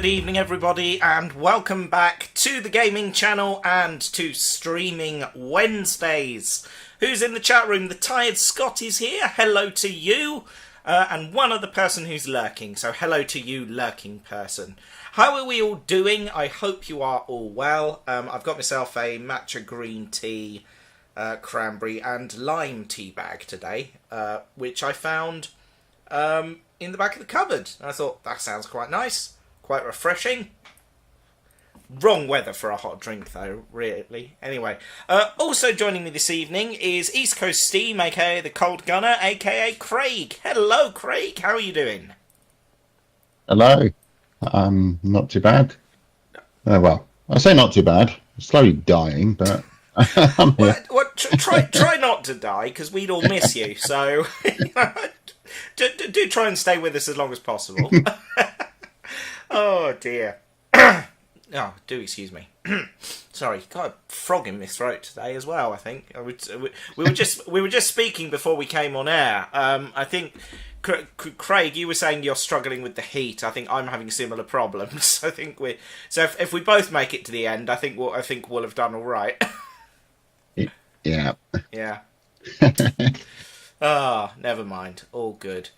Good evening everybody and welcome back to the gaming channel and to Streaming Wednesdays. Who's in the chat room? The Tired Scott is here. Hello to you. And one other person who's lurking. So hello to you, lurking person. How are we all doing? I hope you are all well. I've got myself a matcha green tea, cranberry and lime tea bag today, which I found in the back of the cupboard. And I thought, that sounds quite nice, quite refreshing. Wrong weather for a hot drink though, really. Anyway, also joining me this evening is East Coast Steam, aka the Cold Gunner, aka Craig. Hello Craig, how are you doing? Hello. Not too bad. Well, I say not too bad. I'm slowly dying, but I'm here. Well, try not to die, because we'd all miss you. So do try and stay with us as long as possible. Oh dear. Oh, do excuse me. Sorry, got a frog in my throat today as well. I think we were just speaking before we came on air. I think Craig, you were saying you're struggling with the heat. I think I'm having similar problems. I think if we both make it to the end, I think we'll have done all right. Yeah. Yeah. Never mind. All good.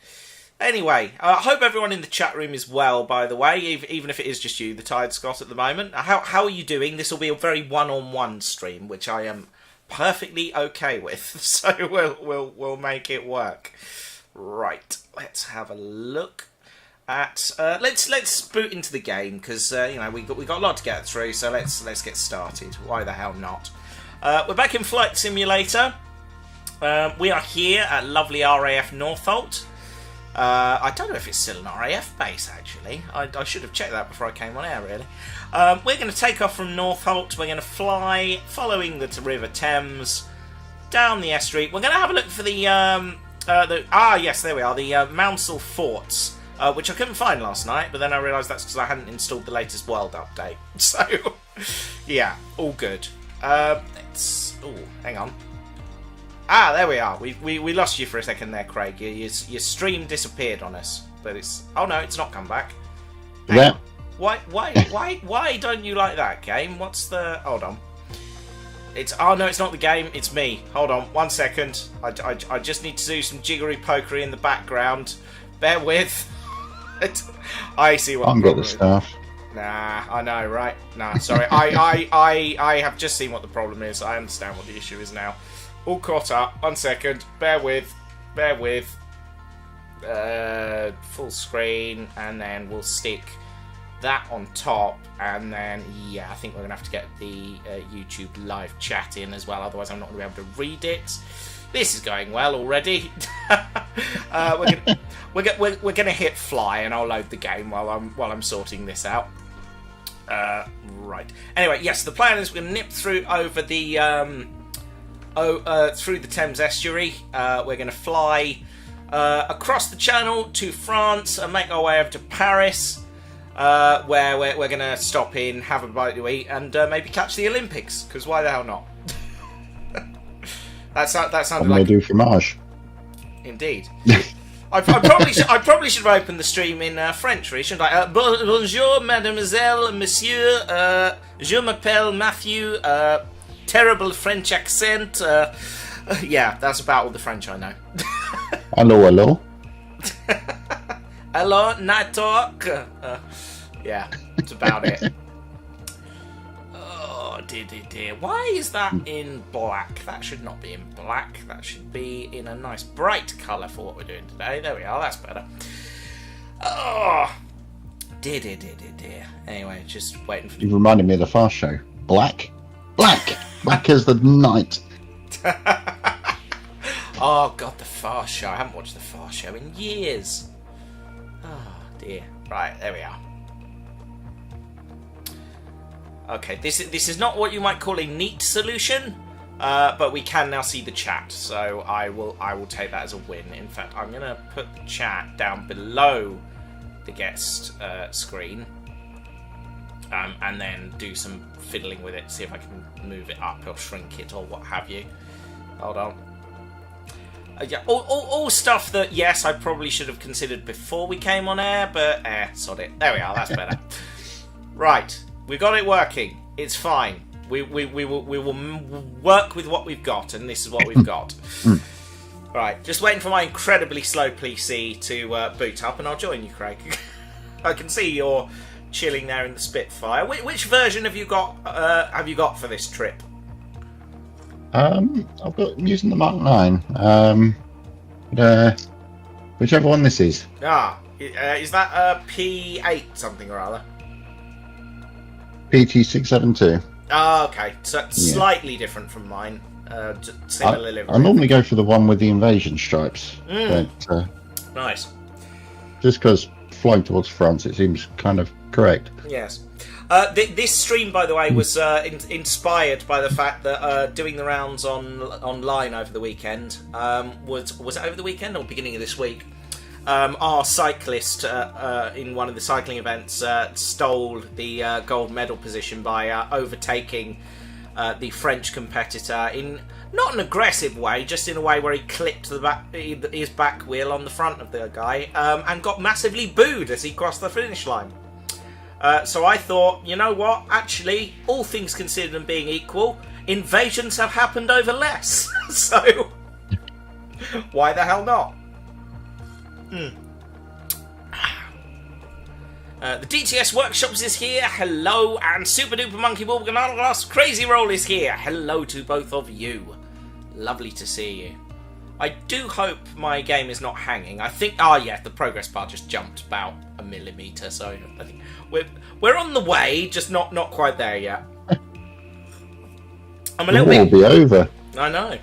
Anyway, I hope everyone in the chat room is well, by the way, even if it is just you, the Tired Scott, at the moment. How are you doing? This will be a very one-on-one stream, which I am perfectly okay with, so we'll make it work. Right, let's have a look at... let's boot into the game, because, you know, we got a lot to get through, so let's get started. Why the hell not? We're back in Flight Simulator. We are here at lovely RAF Northolt. I don't know if it's still an RAF base, actually. I should have checked that before I came on air, really. We're going to take off from Northolt. We're going to fly, following the River Thames, down the estuary. We're going to have a look for yes, there we are, the Mounsell Forts, which I couldn't find last night, but then I realised that's because I hadn't installed the latest world update. So, yeah, all good. Oh, hang on. Ah, there we are. We lost you for a second there, Craig. Your stream disappeared on us, but it's... Oh no, it's not come back. Yeah. Why don't you like that game? What's the... Hold on. Oh no, it's not the game. It's me. Hold on, 1 second. I just need to do some jiggery pokery in the background. Bear with. I see what. I've got the stuff. Nah, I know, right? Nah, sorry. I have just seen what the problem is. I understand what the issue is now. All caught up. 1 second. Bear with. Full screen, and then we'll stick that on top, and then yeah, I think we're gonna have to get the YouTube live chat in as well. Otherwise, I'm not gonna be able to read it. This is going well already. We're gonna hit fly, and I'll load the game while I'm sorting this out. Right. Anyway, yes, the plan is we're gonna nip through over the through the Thames estuary. We're going to fly across the channel to France and make our way over to Paris, where we're going to stop in, have a bite to eat, and maybe catch the Olympics, because why the hell not? that sounded like... They do fromage. Indeed. I probably should have opened the stream in French, really, shouldn't I? Bonjour, mademoiselle, monsieur, je m'appelle Matthew, terrible French accent. Yeah, that's about all the French I know. Hello. Hello, night talk. Yeah, that's about it. Oh, dear. Why is that in black? That should not be in black. That should be in a nice bright colour for what we're doing today. There we are, that's better. Oh, dear. Anyway, just waiting for... You reminded me of the Fast Show. Black as the night. Oh god, the Fast Show. I haven't watched the Fast Show in years. Oh dear. Right, there we are. Okay, this is not what you might call a neat solution, but we can now see the chat, so I will take that as a win. In fact, I'm gonna put the chat down below the guest screen. And then do some fiddling with it, see if I can move it up or shrink it or what have you. Hold on. Yeah, all stuff that, yes, I probably should have considered before we came on air, but sod it. There we are, that's better. Right, we got it working. It's fine. We will work with what we've got, and this is what we've got. Right, just waiting for my incredibly slow PC to boot up, and I'll join you, Craig. I can see you're chilling there in the Spitfire. Which version have you got? For this trip? I'm using the Mark 9. Whichever one this is. Is that P8 something or other? PT672. Okay. So slightly different from mine. Similar livery. I normally go for the one with the invasion stripes. But, nice. Just because flying towards France, it seems kind of correct. Yes. This stream, by the way, was inspired by the fact that doing the rounds online over the weekend was it over the weekend or beginning of this week? Our cyclist in one of the cycling events stole the gold medal position by overtaking the French competitor in not an aggressive way, just in a way where he clipped his back wheel on the front of the guy and got massively booed as he crossed the finish line. So I thought, you know what? Actually, all things considered and being equal, invasions have happened over less. So why the hell not? The DTS Workshops is here. Hello, and Super Duper Monkey Bulganalos Crazy Roll is here. Hello to both of you. Lovely to see you. I do hope my game is not hanging. I think, the progress bar just jumped about a millimetre, so I think we're on the way, just not quite there yet. I'm a little bit. It'll be over. I know.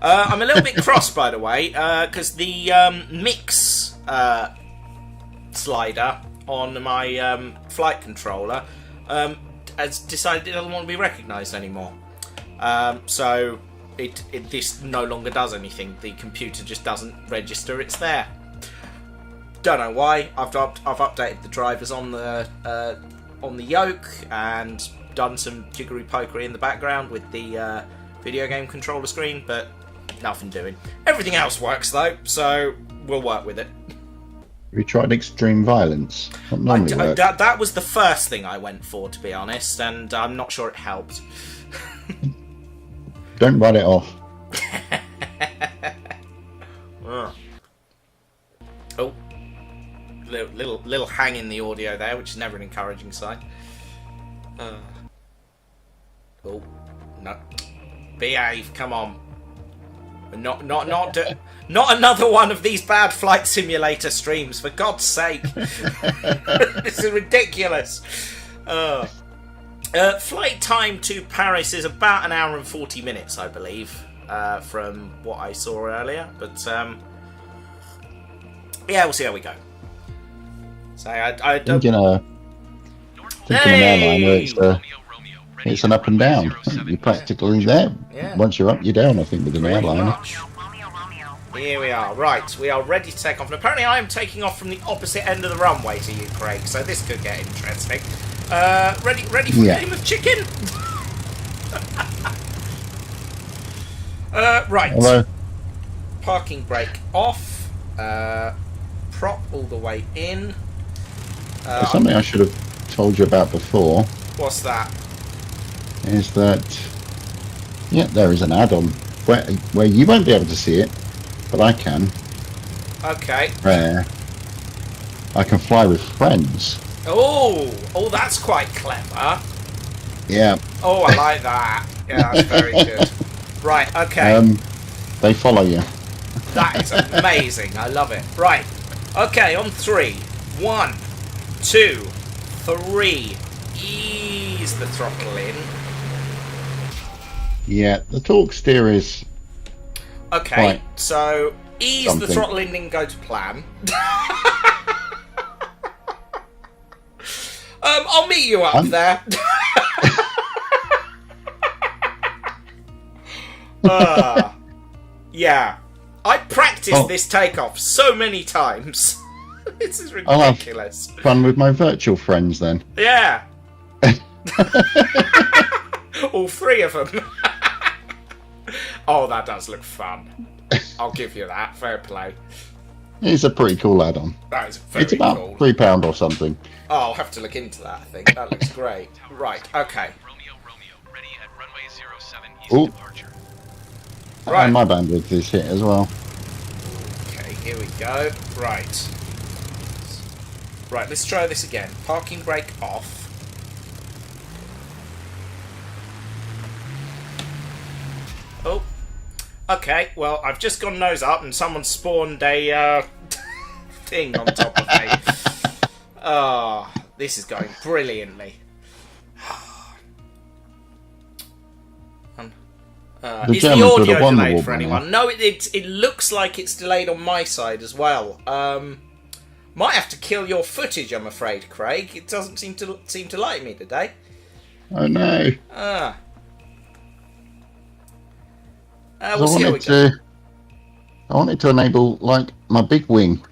I'm a little bit cross, by the way, because the mix slider on my flight controller has decided it doesn't want to be recognised anymore. So this no longer does anything. The computer just doesn't register it's there. Don't know why. I've updated the drivers on the yoke and done some jiggery pokery in the background with the video game controller screen, but nothing doing. Everything else works though, so we'll work with it. Have you tried extreme violence? That was the first thing I went for, to be honest, and I'm not sure it helped. Don't write it off. Oh, little hang in the audio there, which is never an encouraging sign. Oh no, behave! Come on. Not another one of these bad flight simulator streams, for God's sake. This is ridiculous. Flight time to Paris is about an hour and 40 minutes, I believe, from what I saw earlier. But we'll see how we go. So I don't. Thinking an airliner, it's an up and down. You're practically there. Yeah. Once you're up, you're down, I think, with an airliner. Here we are. Right, we are ready to take off. And apparently I am taking off from the opposite end of the runway to you, Craig, so this could get interesting. Ready for a game of chicken? Right. Hello. Parking brake off. Prop all the way in. There's something I should have told you about before. What's that? Is that there is an add-on where you won't be able to see it, but I can. Okay. Where I can fly with friends. Oh, that's quite clever. Yeah. Oh, I like that. Yeah, that's very good. Right, okay. They follow you. That is amazing. I love it. Right. Okay, on 3. 1, 2, 3. Ease the throttle in. Yeah, the torque steer is... Okay, so ease the throttle in and go to plan. I'll meet you up there. Yeah. I practiced this takeoff so many times. This is ridiculous. I'll have fun with my virtual friends then. Yeah. All 3 of them. Oh, that does look fun. I'll give you that. Fair play. It's a pretty cool add-on. That is very It's about cool. £3 or something. Oh, I'll have to look into that, I think. That looks great. Right, okay. Romeo, ready at runway 07 east Ooh. departure. Right. And my bandwidth is hit as well. Okay, here we go. Right. Right, let's try this again. Parking brake off. Oh. Okay, well, I've just gone nose up and someone spawned a thing on top of me. Oh, this is going brilliantly. Is the Germans audio would've won the delayed war for by anyone? now. No, it looks like it's delayed on my side as well. Might have to kill your footage, I'm afraid, Craig. It doesn't seem to like me today. Oh no. We'll see how we go. I wanted to enable, like, my big wing.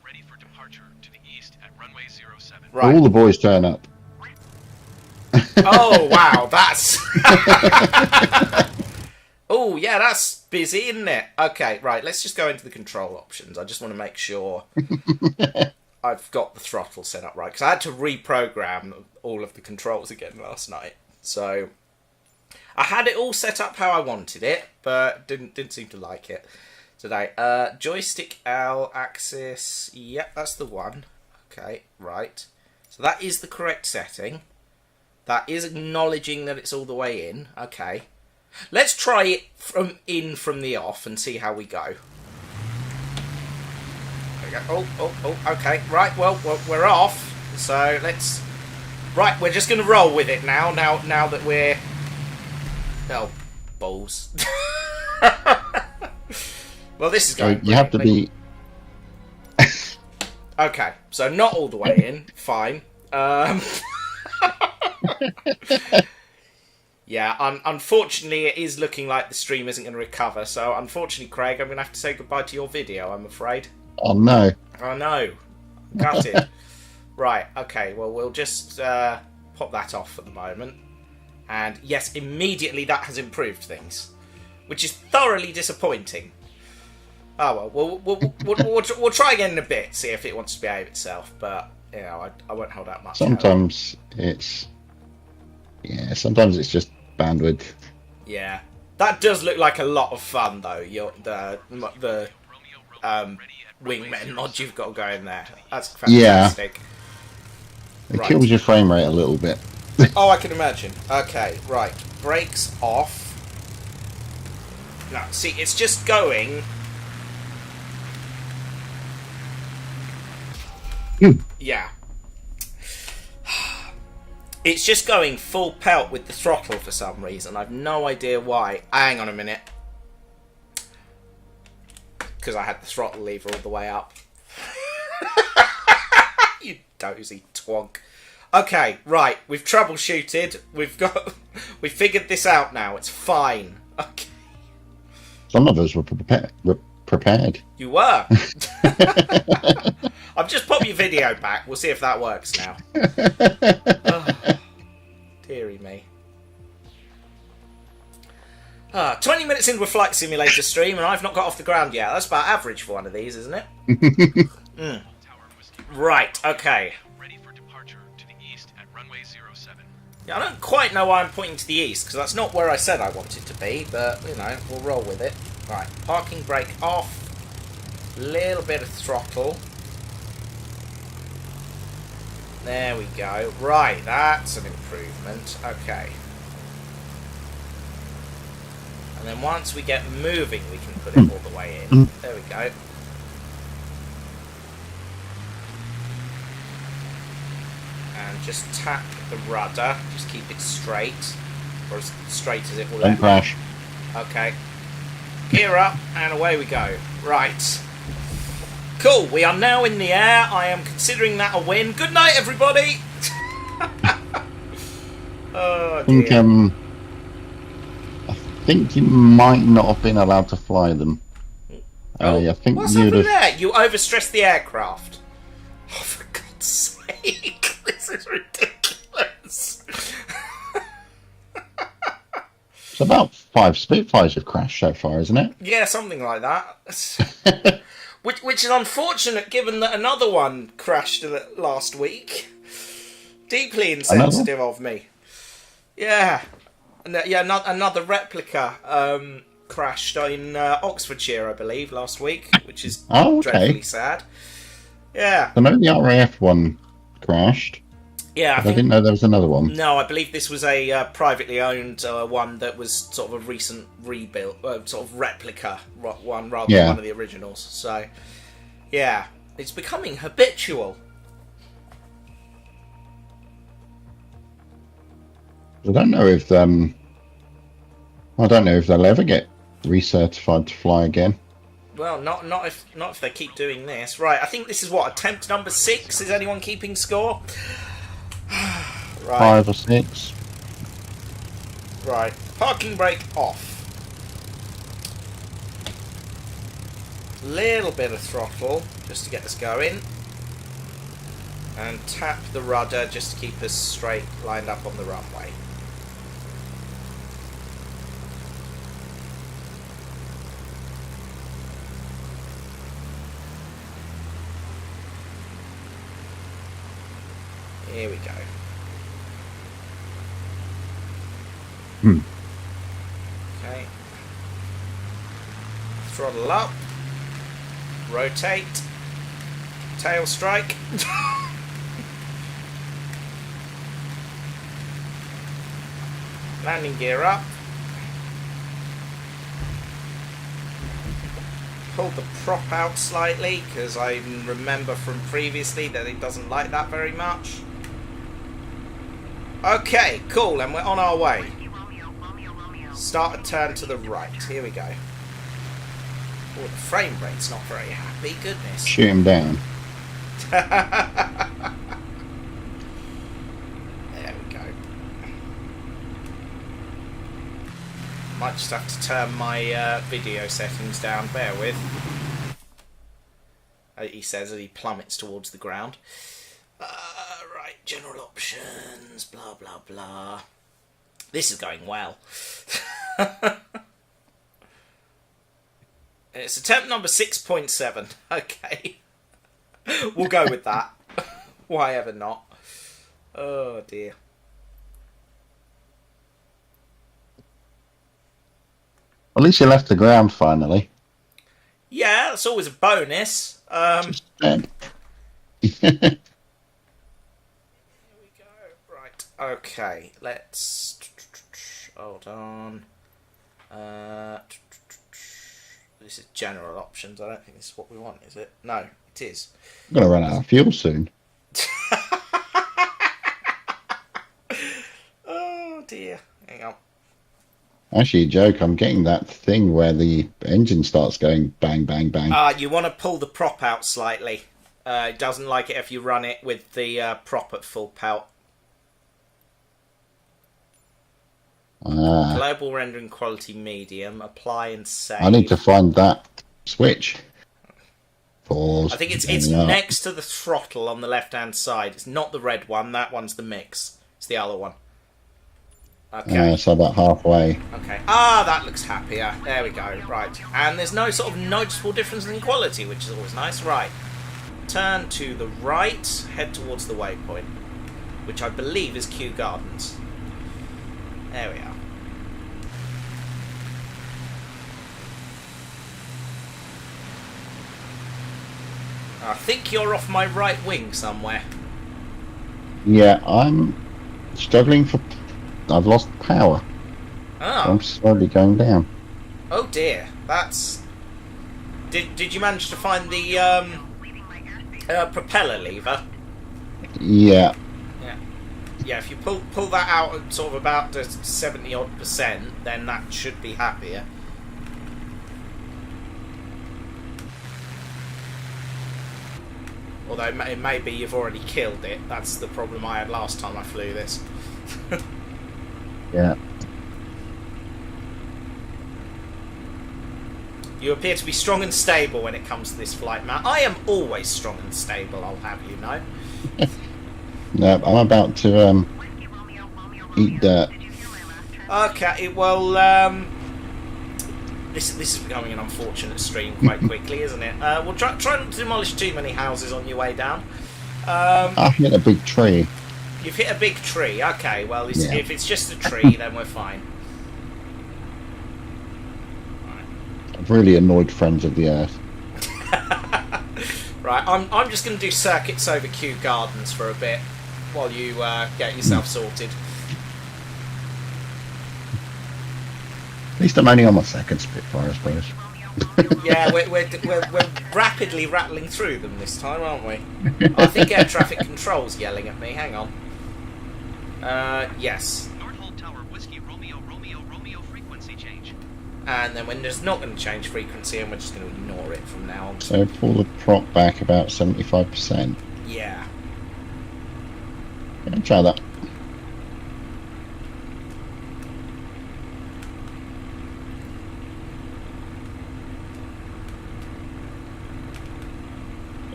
Ready for departure to the east at runway 07. Right. All the boys turn up. Oh, wow, that's... Oh, yeah, that's busy, isn't it? Okay, right, let's just go into the control options. I just want to make sure I've got the throttle set up right, because I had to reprogram all of the controls again last night. So I had it all set up how I wanted it, but didn't seem to like it today. Joystick L axis, yep, that's the one. Okay, right. So that is the correct setting. That is acknowledging that it's all the way in. Okay. Let's try it from the off and see how we go. There we go. Oh, okay. Right, well, we're off. So let's... Right, we're just going to roll with it now that we're... Oh, balls. Well, this is going... You have to be... Okay, so not all the way in. Fine. Yeah, unfortunately it is looking like the stream isn't going to recover, so unfortunately, Craig, I'm going to have to say goodbye to your video, I'm afraid. Oh no. Oh no. Gutted. Right, okay, well, we'll just pop that off at the moment. And yes, immediately that has improved things, which is thoroughly disappointing. Oh well, we'll try again in a bit, see if it wants to behave itself, but, you know, I won't hold out much. Sometimes it's... Yeah, sometimes it's just bandwidth. Yeah, that does look like a lot of fun, though. The wingman mod you've got going there. That's fantastic. Yeah. It kills your frame rate a little bit. Oh, I can imagine. Okay, right. Brakes off. Now, see, it's just going... Yeah. It's just going full pelt with the throttle for some reason. I've no idea why. Hang on a minute. Because I had the throttle lever all the way up. You dozy twonk. Okay, right. We've troubleshooted. We've figured this out now. It's fine. Okay. Some of us were prepared. You were. I've just popped your video back. We'll see if that works now. Oh, dearie me. 20 minutes into a flight simulator stream and I've not got off the ground yet. That's about average for one of these, isn't it? Right, okay. Ready for departure to the east at runway 07. Yeah, I don't quite know why I'm pointing to the east, because that's not where I said I wanted to be, but, you know, we'll roll with it. Right, parking brake off. Little bit of throttle. There we go. Right, that's an improvement. Okay. And then once we get moving, we can put it all the way in. There we go. And just tap the rudder. Just keep it straight. Or as straight as it will Don't let. crash. Okay. Gear up, and away we go. Right. Cool, we are now in the air. I am considering that a win. Good night, everybody! Oh, dear. I think you might not have been allowed to fly them. I think What's you'd happened have... there? You overstressed the aircraft. Oh, for God's sake. This is ridiculous. It's about 5 Spitfires have crashed so far, isn't it? Yeah, something like that. Which is unfortunate, given that another one crashed last week. Deeply insensitive of me. Yeah. Another replica crashed in Oxfordshire, I believe, last week, which is dreadfully sad. Yeah. I know the RAF one crashed. Yeah, I didn't know there was another one. No, I believe this was a privately owned one that was sort of a recent rebuild, sort of replica one rather than one of the originals. So, yeah, it's becoming habitual. I don't know if they'll ever get recertified to fly again. Well, not if they keep doing this. Right, I think this is what, attempt number 6. Is anyone keeping score? Right. 5 or 6. Right. Parking brake off. Little bit of throttle just to get us going. And tap the rudder just to keep us straight, lined up on the runway. Here we go. Okay. Throttle up. Rotate. Tail strike. Landing gear up. Pull the prop out slightly, because I remember from previously that it doesn't like that very much. Okay, cool, and we're on our way. Start a turn to the right. Here we go. Oh, the frame rate's not very happy. Goodness. Shoot him down. There we go. Might just have to turn my video settings down. Bear with. He says as he plummets towards the ground. Right, general options, blah, blah, blah. This is going well. It's attempt number 6.7. Okay. We'll go with that. Why ever not? Oh, dear. At least you left the ground finally. Yeah, that's always a bonus. Here we go. Right. Okay. Let's. Hold on. This is general options. I don't think this is what we want, is it? No, it is. I'm going to run out of fuel soon. Oh dear. Hang on. Actually, joke, I'm getting that thing where the engine starts going bang, bang, bang. You want to pull the prop out slightly. It doesn't like it if you run it with the prop at full pelt. Global rendering quality medium. Apply and save. I need to find that switch. Pause. I think it's next to the throttle on the left-hand side. It's not the red one. That one's the mix. It's the other one. Okay. So about halfway. Okay. That looks happier. There we go. Right. And there's no sort of noticeable difference in quality, which is always nice. Right. Turn to the right. Head towards the waypoint, which I believe is Kew Gardens. There we are. I think you're off my right wing somewhere. Yeah, I'm struggling for... I've lost power. Oh. So I'm slowly going down. Oh dear. That's... Did you manage to find the propeller lever? Yeah. Yeah, if you pull that out at sort of about 70-odd%, then that should be happier. Although it may be you've already killed it. That's the problem I had last time I flew this. Yeah. You appear to be strong and stable when it comes to this flight, Matt. I am always strong and stable, I'll have you know. No, I'm about to eat dirt. Okay, well, this is becoming an unfortunate stream quite quickly, isn't it? Well, try not to demolish too many houses on your way down. I hit a big tree. You've hit a big tree. Okay, well, Yeah. if it's just a tree, then we're fine. I've really annoyed friends of the earth. Right, I'm just going to do circuits over Kew Gardens for a bit while you get yourself sorted. At least I'm only on my second Spitfire, I suppose. Yeah, we're rapidly rattling through them this time, aren't we? I think air traffic control's yelling at me. Hang on. Yes. North Tower, Whiskey, Romeo, Romeo, Romeo, frequency change. And then when there's not going to change frequency, and we're just going to ignore it from now on. So pull the prop back about 75%. Yeah. Yeah, try that.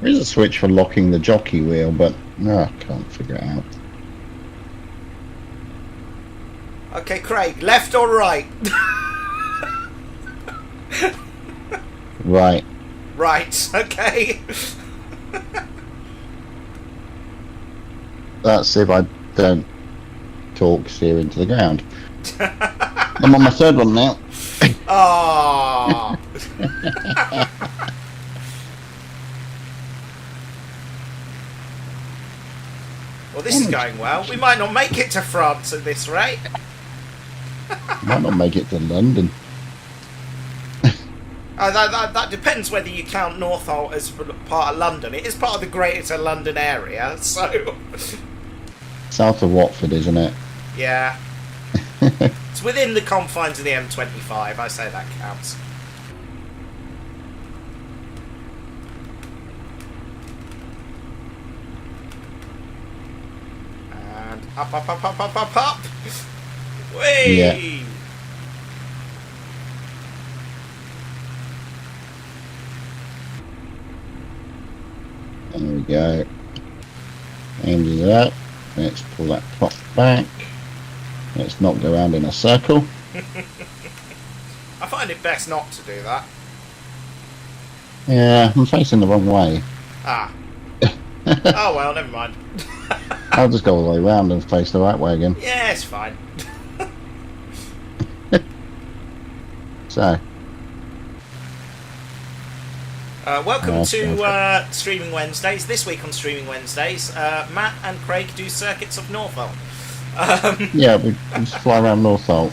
There is a switch for locking the jockey wheel, but no, I can't figure it out. Okay, Craig, left or right? Right. Right, okay. That's if I don't torque steer into the ground. I'm on my third one now. Ah. Well, this is going well. We might not make it to France at this rate. Might not make it to London. That depends whether you count Northolt as part of London. It is part of the Greater London area, so... South of Watford, isn't it? Yeah. It's within the confines of the M25. I say that counts. And up, up, up, up, up, up, up. Whee! Yeah. There we go. End it up. Let's pull that prop back. Let's not go around in a circle. I find it best not to do that. Yeah, I'm facing the wrong way. Ah. Oh well, never mind. I'll just go all the way around and face the right way again. Yeah, it's fine. So, welcome to Streaming Wednesdays. This week on Streaming Wednesdays, Matt and Craig do circuits of Northolt. yeah, we just fly around Northolt.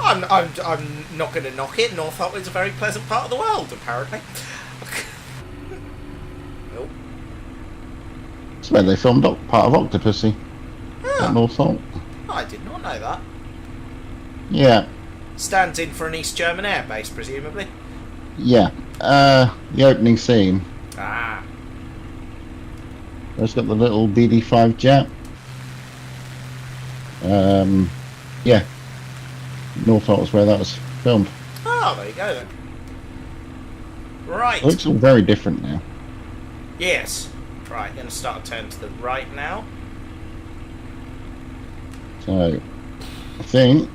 I'm not going to knock it. Northolt is a very pleasant part of the world, apparently. Oh. It's where they filmed part of Octopussy Ah, at Northolt. I did not know that. Yeah, Stands in for an East German airbase, presumably. yeah. The opening scene. Ah. It's got the little BD-5 jet. Yeah. Northolt is where that was filmed. Oh, there you go then. Right. It looks all very different now. Yes. Right, going to start a turn to the right now. So, I think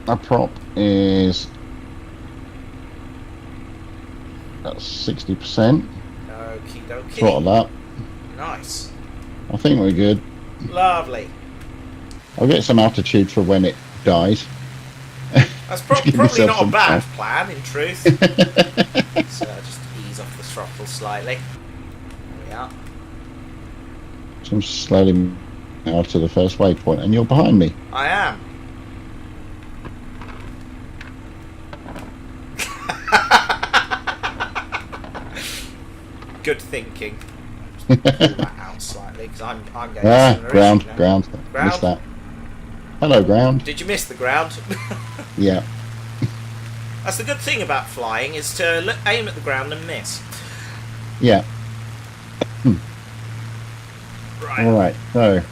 our prop is about 60%. Okie dokie. Throttle up. Nice. I think we're good. Lovely. I'll get some altitude for when it dies. That's Give probably yourself not a some bad time. plan, in truth. So just ease off the throttle slightly. There we are. So I'm slowly out to the first waypoint, and you're behind me. I am. Good thinking. Just pull that out slightly because I'm going to similar Ground, issue now. ground. Missed that. Hello, ground. Did you miss the ground? Yeah. That's the good thing about flying is to aim at the ground and miss. Yeah. Right. All right. So,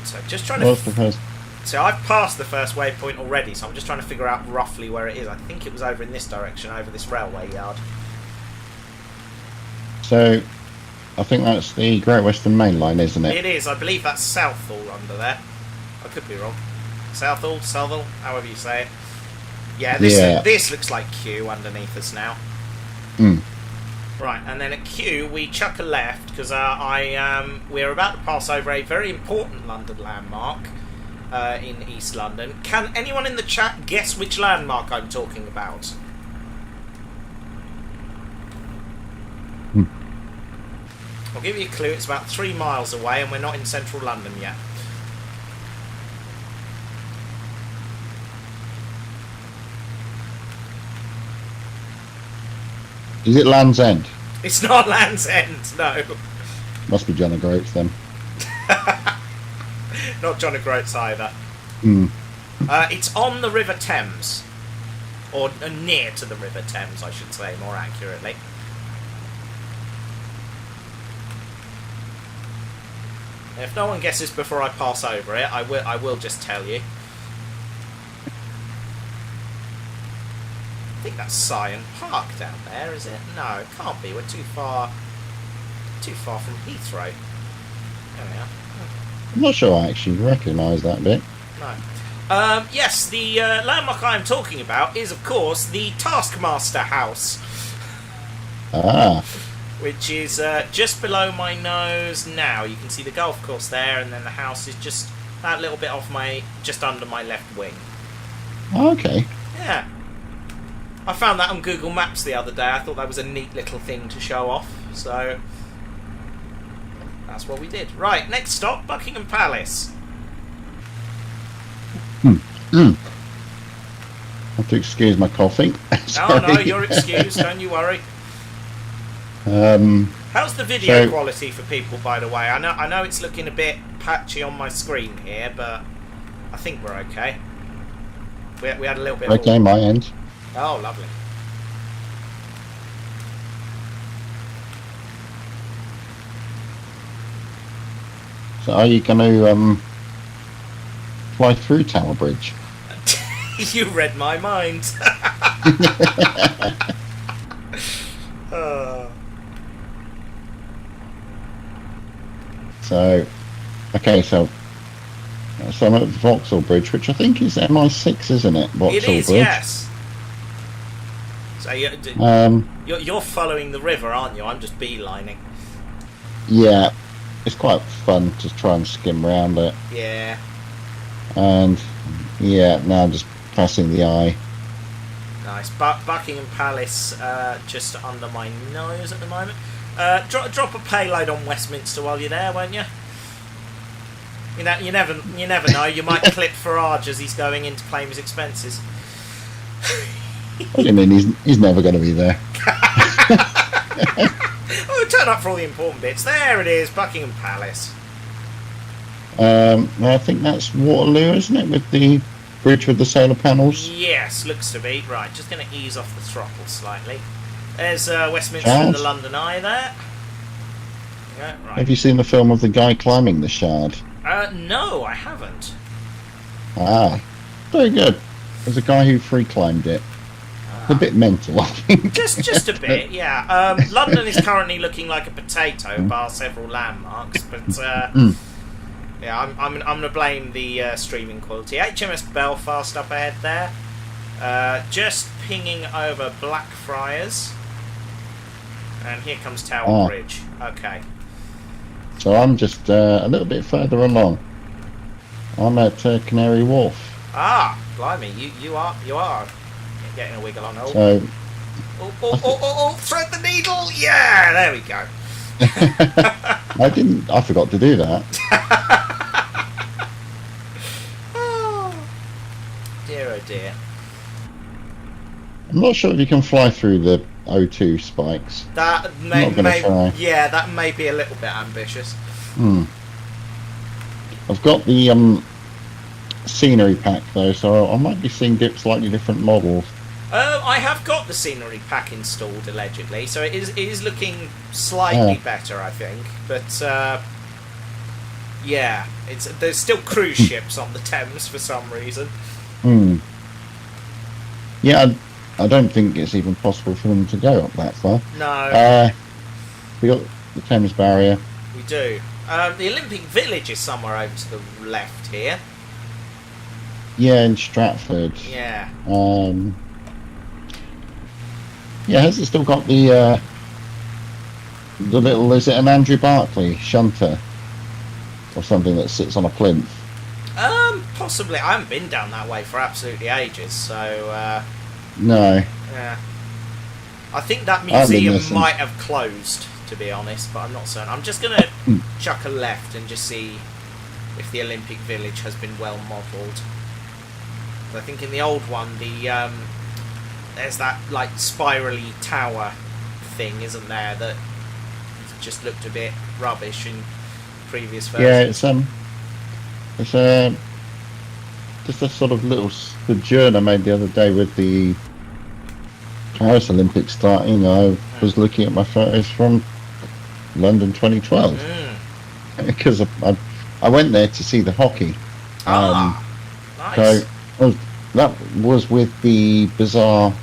So just trying what's to. the first? So I've passed the first waypoint already, so I'm just trying to figure out roughly where it is. I think it was over in this direction, over this railway yard. So, I think that's the Great Western Main Line, isn't it? It is. I believe that's Southall under there. I could be wrong. Southall, however you say it. Yeah, this looks like Q underneath us now. Mm. Right, and then at Q we chuck a left because we're about to pass over a very important London landmark in East London. Can anyone in the chat guess which landmark I'm talking about? I'll give you a clue. It's about 3 miles away, and we're not in central London yet. Is it Land's End? It's not Land's End, no. Must be John O'Groats then. Not John O'Groats either. Mm. It's on the River Thames. Or near to the River Thames, I should say, more accurately. If no one guesses before I pass over it, I will just tell you. I think that's Syon Park down there, is it? No, it can't be. We're too far from Heathrow. There we are. I'm not sure I actually recognise that bit. No. Yes, the landmark I am talking about is, of course, the Taskmaster House. Ah. Which is just below my nose now. You can see the golf course there, and then the house is just that little bit off just under my left wing. Okay. Yeah. I found that on Google Maps the other day. I thought that was a neat little thing to show off. So that's what we did. Right, next stop, Buckingham Palace. I have to excuse my coughing. No, you're excused. Don't you worry. How's the video quality for people, by the way? I know it's looking a bit patchy on my screen here, but I think we're okay. We had a little bit. Okay, my end. Oh, lovely. So, are you going to fly through Tower Bridge? You read my mind. So, okay, so I'm at Vauxhall Bridge, which I think is MI6, isn't it? Vauxhall It is, Bridge. yes. So you're following the river, aren't you? I'm just beelining. Yeah, it's quite fun to try and skim around it. Yeah. And yeah, now I'm just passing the eye. Nice. Buckingham Palace just under my nose at the moment. Drop a payload on Westminster while you're there, won't you? You never know. You might clip Farage as he's going in to claim his expenses. What do you mean? He's never going to be there. Oh, turn up for all the important bits. There it is, Buckingham Palace. I think that's Waterloo, isn't it, with the bridge with the solar panels? Yes, looks to be. Right, just going to ease off the throttle slightly. There's Westminster and the London Eye there. Yeah, right. Have you seen the film of the guy climbing the Shard? No, I haven't. Ah, very good. There's a guy who free climbed it. A bit mental, I think. Just a bit, yeah. London is currently looking like a potato, bar several landmarks, but yeah, I'm going to blame the streaming quality. HMS Belfast up ahead there. Just pinging over Blackfriars. And here comes Tower Bridge. Okay. So I'm just a little bit further along. I'm at Canary Wharf. Ah, blimey, you are You're getting a wiggle on. Oh. So, thread the needle. Yeah, there we go. I forgot to do that. Oh dear. I'm not sure if you can fly through the O2 spikes. That may be a little bit ambitious. I've got the scenery pack though, so I might be seeing slightly different models. I have got the scenery pack installed allegedly, so it is looking slightly better, I think. But yeah, there's still cruise ships on the Thames for some reason. Yeah, I don't think it's even possible for them to go up that far. No. We got the Thames Barrier. We do. The Olympic Village is somewhere over to the left here. Yeah, in Stratford. Yeah. Yeah, has it still got the little, is it an Andrew Barclay shunter or something that sits on a plinth? Possibly. I haven't been down that way for absolutely ages, so No. yeah. I think that I've been museum missing. might have closed, to be honest, but I'm not certain. I'm just gonna chuck a left and just see if the Olympic Village has been well modelled. I think in the old one, there's that like spirally tower thing, isn't there? That just looked a bit rubbish in previous versions. Yeah, it's just a sort of little sojourn I made the other day with the Paris Olympics starting. I was looking at my photos from London 2012 because I went there to see the hockey. Nice. So that was with the bizarre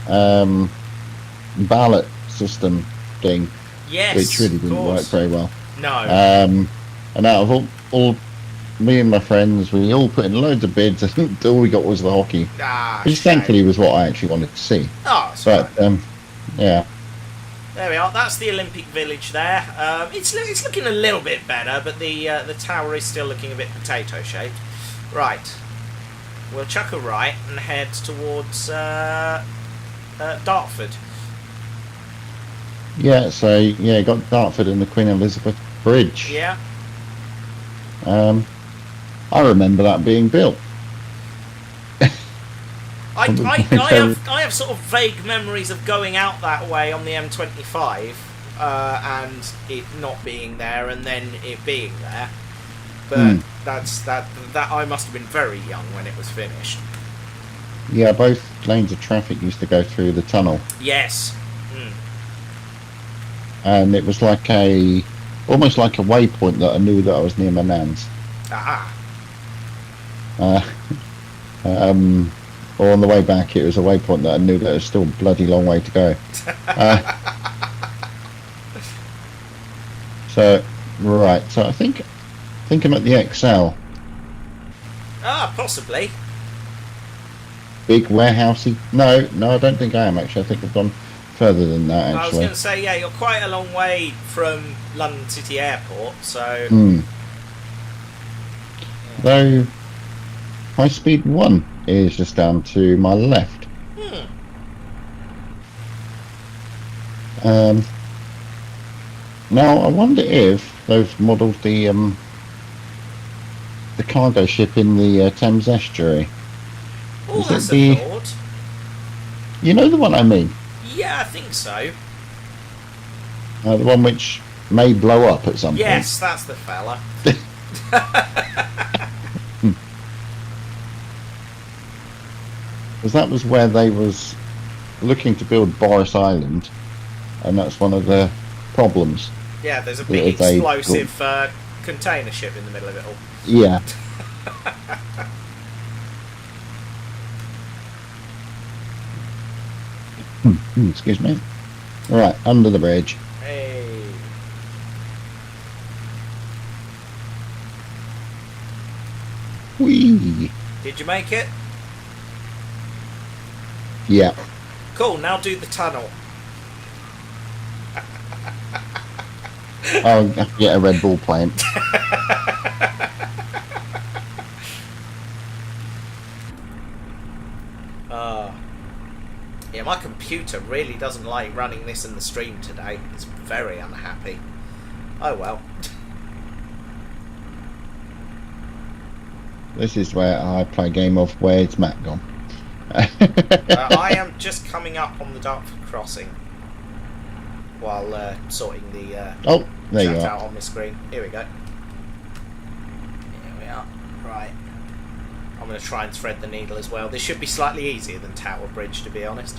ballot system thing, Yes, which really of didn't work course. very well. No. And out of all me and my friends, we all put in loads of bids, and all we got was the hockey, which Shame. thankfully was what I actually wanted to see. Oh, that's But right. yeah, There we are. That's the Olympic Village there. It's looking a little bit better, but the tower is still looking a bit potato shaped. Right. We'll chuck a right and head towards Dartford. yeah. So yeah, you got Dartford and the Queen Elizabeth Bridge. Yeah. I remember that being built. I have sort of vague memories of going out that way on the M25 and it not being there and then it being there. But that I must have been very young when it was finished. Yeah, both lanes of traffic used to go through the tunnel, Yes. and it was like almost like a waypoint that I knew that I was near my nan's. Ah. Or on the way back, it was a waypoint that I knew that it was still a bloody long way to go. So I think I'm at the XL. Possibly. Big warehousey. No, I don't think I am actually. I think I've gone further than that I was actually. going to say, yeah, you're quite a long way from London City Airport, so... Though High Speed 1 is just down to my left. Now I wonder if they've modelled the cargo ship in the Thames estuary. Oh, Is that's it the- a thought. You know the one I mean? Yeah, I think so. The one which may blow up at some Yes, that's the fella. point. Because that was where they was looking to build Boris Island, and that's one of the problems. Yeah, there's a big They- explosive container ship in the middle of it all. Yeah. Excuse me. Right, under the bridge. Hey. Whee! Did you make it? Yeah. Cool, now do the tunnel. I'll have to get a Red Bull plant. Yeah, my computer really doesn't like running this in the stream today. It's very unhappy. Oh well. This is where I play a game of Where's Matt Gone? I am just coming up on the Dartford crossing while sorting the Oh, there you chat are. out on my screen. Here we go. Here we are. Right. I'm going to try and thread the needle as well. This should be slightly easier than Tower Bridge, to be honest.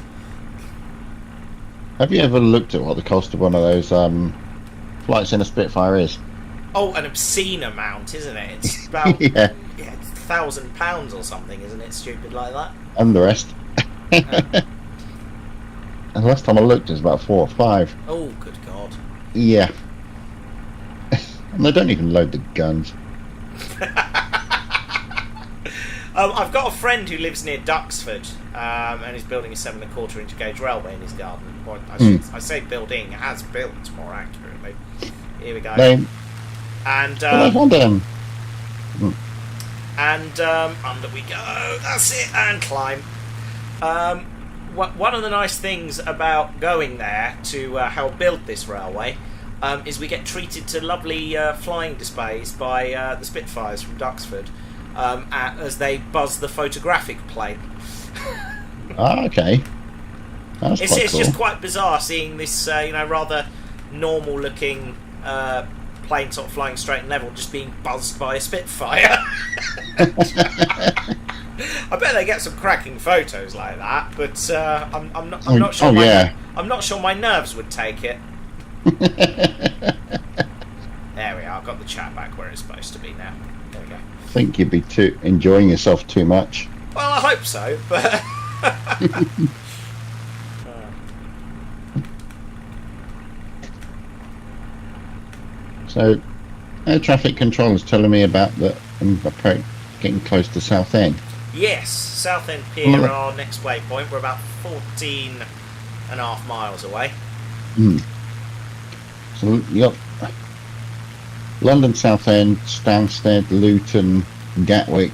Have you ever looked at what the cost of one of those flights in a Spitfire is? Oh, an obscene amount, isn't it? It's about Yeah, it's £1,000 or something, isn't it? Stupid like that. and the rest. And last time I looked, it was about 4 or 5. Oh, good God. Yeah. And they don't even load the guns. I've got a friend who lives near Duxford, and is building a 7.25 inch gauge railway in his garden. Well, I say building, has built more accurately. Here we go. And under we go. That's it, and climb. One of the nice things about going there to help build this railway is we get treated to lovely flying displays by the Spitfires from Duxford as they buzz the photographic plane. Okay. It's It's cool. just quite bizarre seeing this, rather normal-looking plane sort of flying straight and level just being buzzed by a Spitfire. I bet they get some cracking photos like that, but I'm not sure. I'm not sure my nerves would take it. There we are. I've got the chat back where it's supposed to be now. There we go. I think you'd be enjoying yourself too much. Well, I hope so, but. So, air traffic control is telling me about that I'm getting close to Southend. Yes, Southend Pier, our next waypoint. We're about 14.5 miles away. So, yep. London Southend, Stansted, Luton, Gatwick.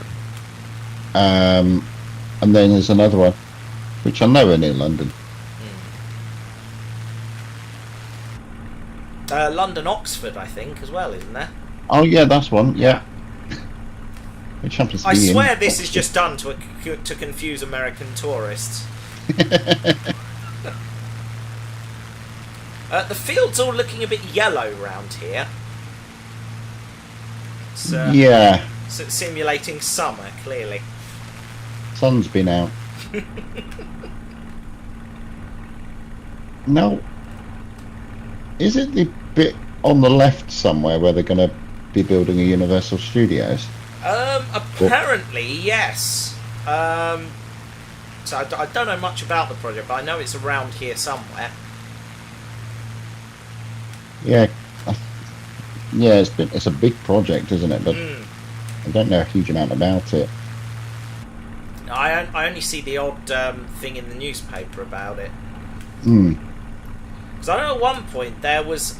And then there's another one, which I know are near London. London Oxford, I think, as well, isn't there? Oh, yeah, that's one, yeah. Which happens to I be swear in this is just done to confuse American tourists. The field's all looking a bit yellow round here. It's, yeah. Simulating summer, clearly. Sun's been out. No. Is it the bit on the left somewhere where they're going to be building a Universal Studios? Apparently, yes. So I don't know much about the project, but I know it's around here somewhere. Yeah. Yeah, it's a big project, isn't it? But I don't know a huge amount about it. I only see the odd thing in the newspaper about it. Because I know at one point there was,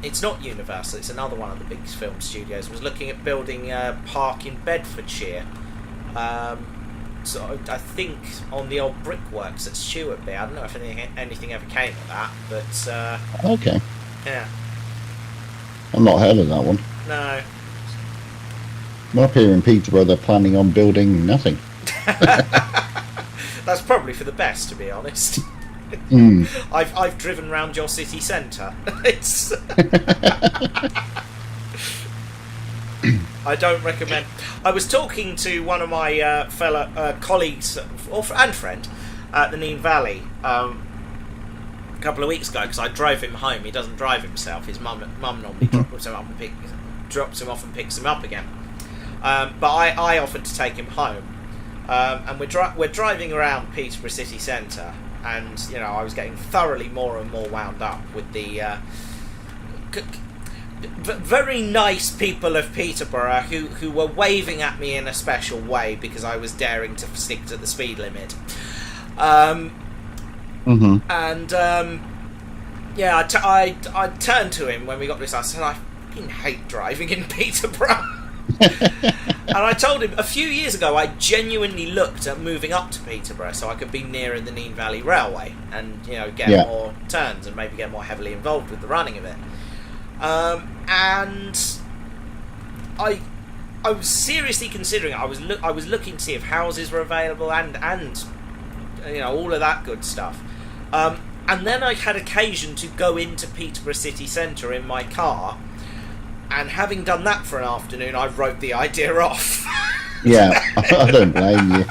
it's not Universal, it's another one of the big film studios, was looking at building a park in Bedfordshire. So I think on the old brickworks at Stewartby. I don't know if anything ever came of that, but Okay. yeah. I've not heard of that one. No. Well, up here in Peterborough, they're planning on building nothing. That's probably for the best, to be honest. I've driven round your city centre. It's I don't recommend. I was talking to one of my fellow colleagues and friend at the Nene Valley a couple of weeks ago, because I drove him home. He doesn't drive himself. His mum normally drops him off and picks him up again. But I offered to take him home, and we're driving around Peterborough city centre, and I was getting thoroughly more and more wound up with the very nice people of Peterborough who were waving at me in a special way because I was daring to stick to the speed limit. And yeah, I turned to him when we got this. I said, I fucking hate driving in Peterborough. And I told him a few years ago I genuinely looked at moving up to Peterborough so I could be nearer the Nene Valley Railway and get more turns and maybe get more heavily involved with the running of it. And I was seriously considering it. I was looking to see if houses were available and all of that good stuff. And then I had occasion to go into Peterborough city centre in my car, and having done that for an afternoon, I wrote the idea off. Yeah, I don't blame you.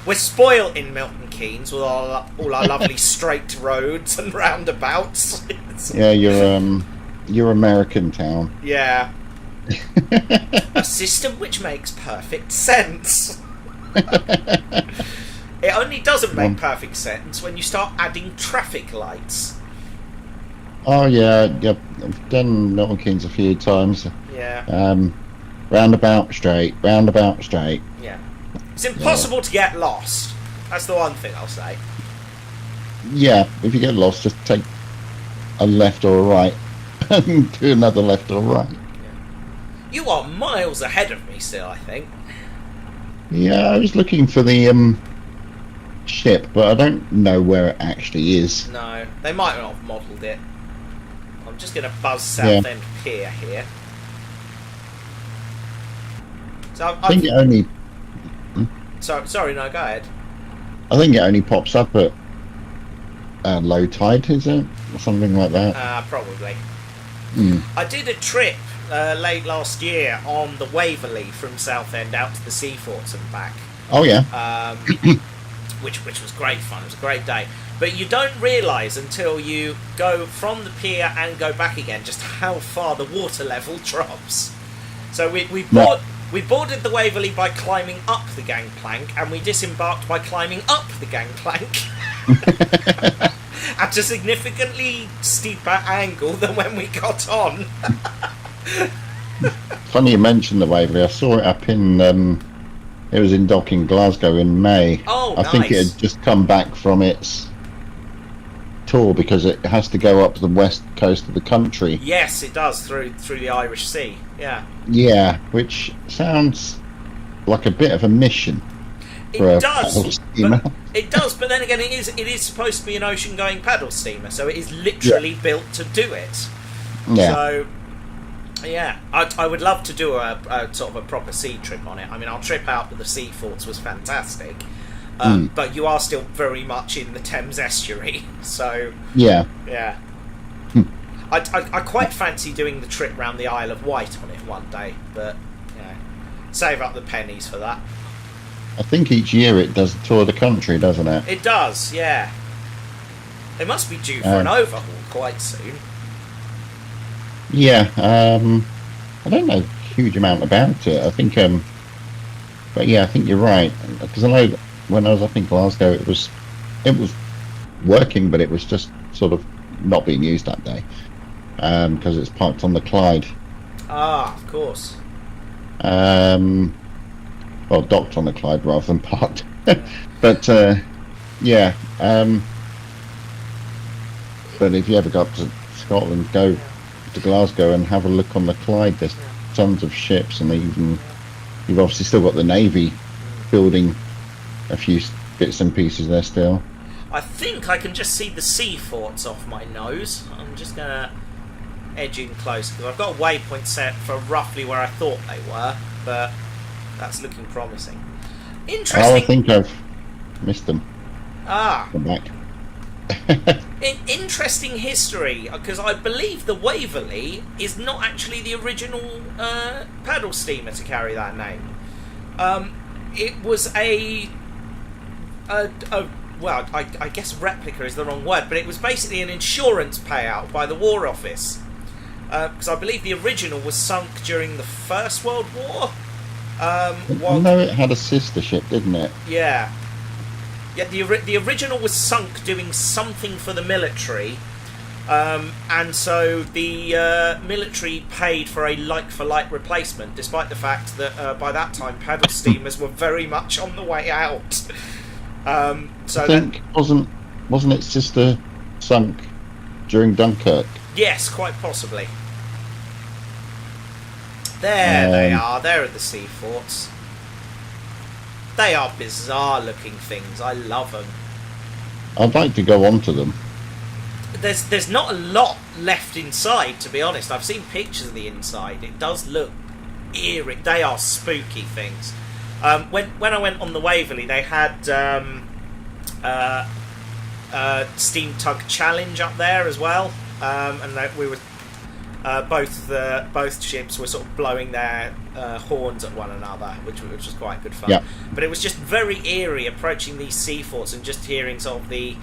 We're spoilt in Milton Keynes with all our lovely straight roads and roundabouts. Yeah, you're American town. Yeah. A system which makes perfect sense. It only doesn't make perfect sense when you start adding traffic lights. Oh yeah, I've done Milton Keynes a few times. Yeah. roundabout straight, roundabout straight. Yeah. It's impossible to get lost. That's the one thing I'll say. Yeah, if you get lost, just take a left or a right and do another left or right. You are miles ahead of me still, I think. Yeah, I was looking for the ship, but I don't know where it actually is. No, they might not have modelled it. I'm just going to buzz Southend Pier here. So I think it only. Sorry, no, go ahead. I think it only pops up at low tide, is it, or something like that? Probably. Mm. I did a trip late last year on the Waverley from Southend out to the Seaforts and back. Oh yeah. Which was great fun. It was a great day. But you don't realise until you go from the pier and go back again just how far the water level drops. So we boarded the Waverley by climbing up the gangplank, and we disembarked by climbing up the gangplank at a significantly steeper angle than when we got on. Funny you mentioned the Waverley. I saw it up in. It was in dock in Glasgow in May. Oh, I nice. think it had just come back from its tour because it has to go up the west coast of the country. Yes, it does, through the Irish Sea. Yeah. Yeah, which sounds like a bit of a mission. It does. But it does, but then again, it is supposed to be an ocean-going paddle steamer, so it is literally built to do it. Yeah. So, yeah, I would love to do a sort of a proper sea trip on it. I mean, our trip out to the Seaforts was fantastic, but you are still very much in the Thames estuary, so yeah. I quite fancy doing the trip round the Isle of Wight on it one day, but save up the pennies for that. I think each year it does a tour of the country, doesn't it? It does, yeah. They must be due for an overhaul quite soon. Yeah, I don't know a huge amount about it. I think, but yeah, I think you're right. Because I know when I was up in Glasgow, it was working, but it was just sort of not being used that day because it's parked on the Clyde. Ah, of course. Well, docked on the Clyde rather than parked. But yeah. But if you ever go up to Scotland, go to Glasgow and have a look on the Clyde. There's tons of ships, and you've obviously still got the Navy building a few bits and pieces there still. I think I can just see the Seaforts off my nose. I'm just gonna edge in close because I've got a waypoint set for roughly where I thought they were, but that's looking promising. Interesting. Oh, I think I've missed them. Come back. Interesting history, because I believe the Waverley is not actually the original paddle steamer to carry that name. It was well, I guess replica is the wrong word, but it was basically an insurance payout by the War Office. Because I believe the original was sunk during the First World War. No, it had a sister ship, didn't it? Yeah. Yeah, the original was sunk doing something for the military, and so the military paid for a like-for-like replacement, despite the fact that by that time paddle steamers were very much on the way out. So I think wasn't its sister sunk during Dunkirk? Yes, quite possibly. There they are. There are the Seaforts. They are bizarre-looking things. I love them. I'd like to go on to them. There's not a lot left inside, to be honest. I've seen pictures of the inside. It does look eerie. They are spooky things. When I went on the Waverley, they had Steam Tug Challenge up there as well, and we were both ships were sort of blowing their horns at one another, which was quite good fun. Yeah. But it was just very eerie approaching these Seaforts and just hearing sort of the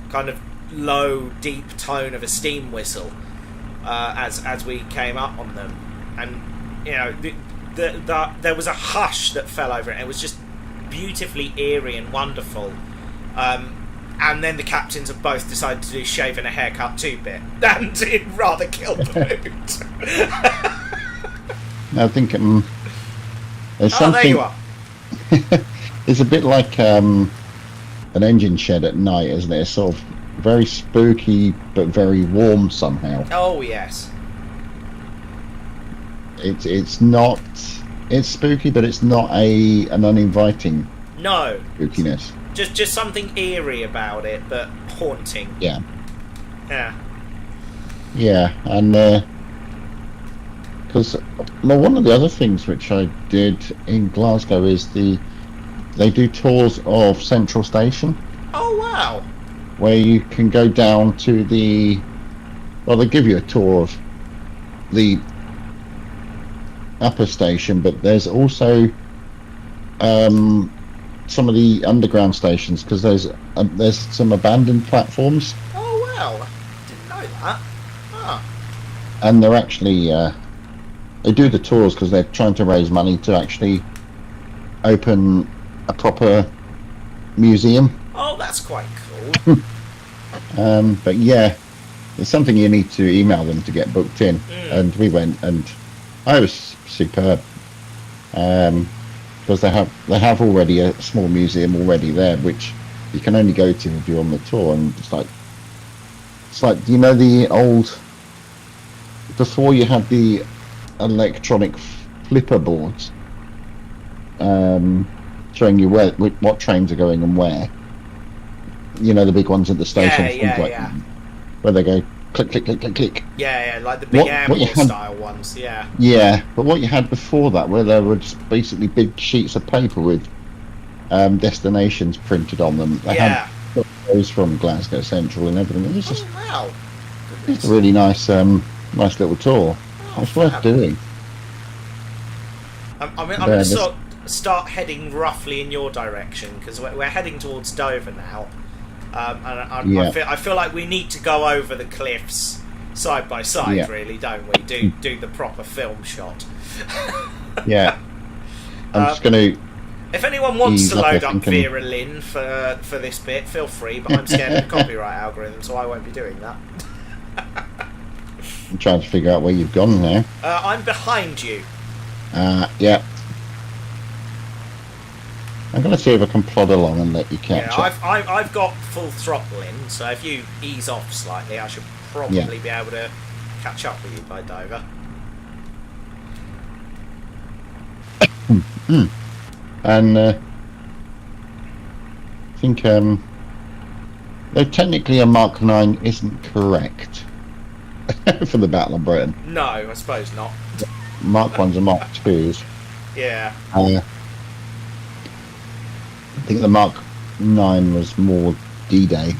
kind of low, deep tone of a steam whistle as we came up on them, and you know there was a hush that fell over it. It was just beautifully eerie and wonderful. And then the captains have both decided to do shave and a haircut 2-bit, and it rather killed the mood. I think There's Oh, there something. you are. It's a bit like an engine shed at night, isn't it? It's sort of very spooky but very warm somehow. Oh, yes. It's not. It's spooky, but it's not an uninviting No. spookiness. Just something eerie about it, but haunting. Yeah. Yeah. Yeah, and because one of the other things which I did in Glasgow is they do tours of Central Station Oh, wow. where you can go down to they give you a tour of the upper station, but there's also some of the underground stations because there's some abandoned platforms. Oh, wow. Didn't know that. Ah. And they're actually they do the tours because they're trying to raise money to actually open a proper museum. Oh, that's quite cool. But yeah, it's something you need to email them to get booked in. And we went, and I was superb because they have already a small museum already there, which you can only go to if you're on the tour. And it's like you know the old, before you had the electronic flipper boards showing you what trains are going and where. You know, the big ones at the station, Yeah. where they go click click click click click. Yeah, like the big airport style ones. Yeah. Yeah, but what you had before that, where there were just basically big sheets of paper with destinations printed on them. They had those from Glasgow Central and everything. It was just wow. it's a really nice nice little tour. It's worth doing. I'm going to start heading roughly in your direction because we're heading towards Dover now. I feel like we need to go over the cliffs side by side, really, don't we? Do the proper film shot. Yeah. I'm just going to... If anyone wants to load up Vera Lynn for this bit, feel free, but I'm scared of the copyright algorithm, so I won't be doing that. I'm trying to figure out where you've gone now. I'm behind you. Yeah. I'm going to see if I can plod along and let you catch up. I've got full throttle in, so if you ease off slightly, I should probably be able to catch up with you by Dover. And I think, though technically a Mark 9 isn't correct for the Battle of Britain. No, I suppose not. Mark 1s are Mark 2s. Yeah. I think the Mark 9 was more D-Day.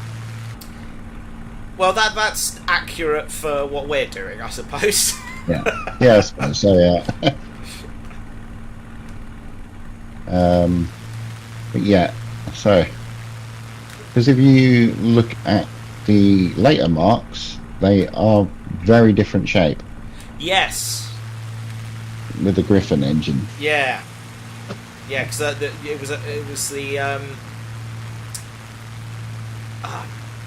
Well, that's accurate for what we're doing, I suppose. Yeah, I suppose so, yeah. But yeah, so because if you look at the later Marks, they are very different shape. Yes. With the Griffin engine. Yeah. Yeah, because it was the I'm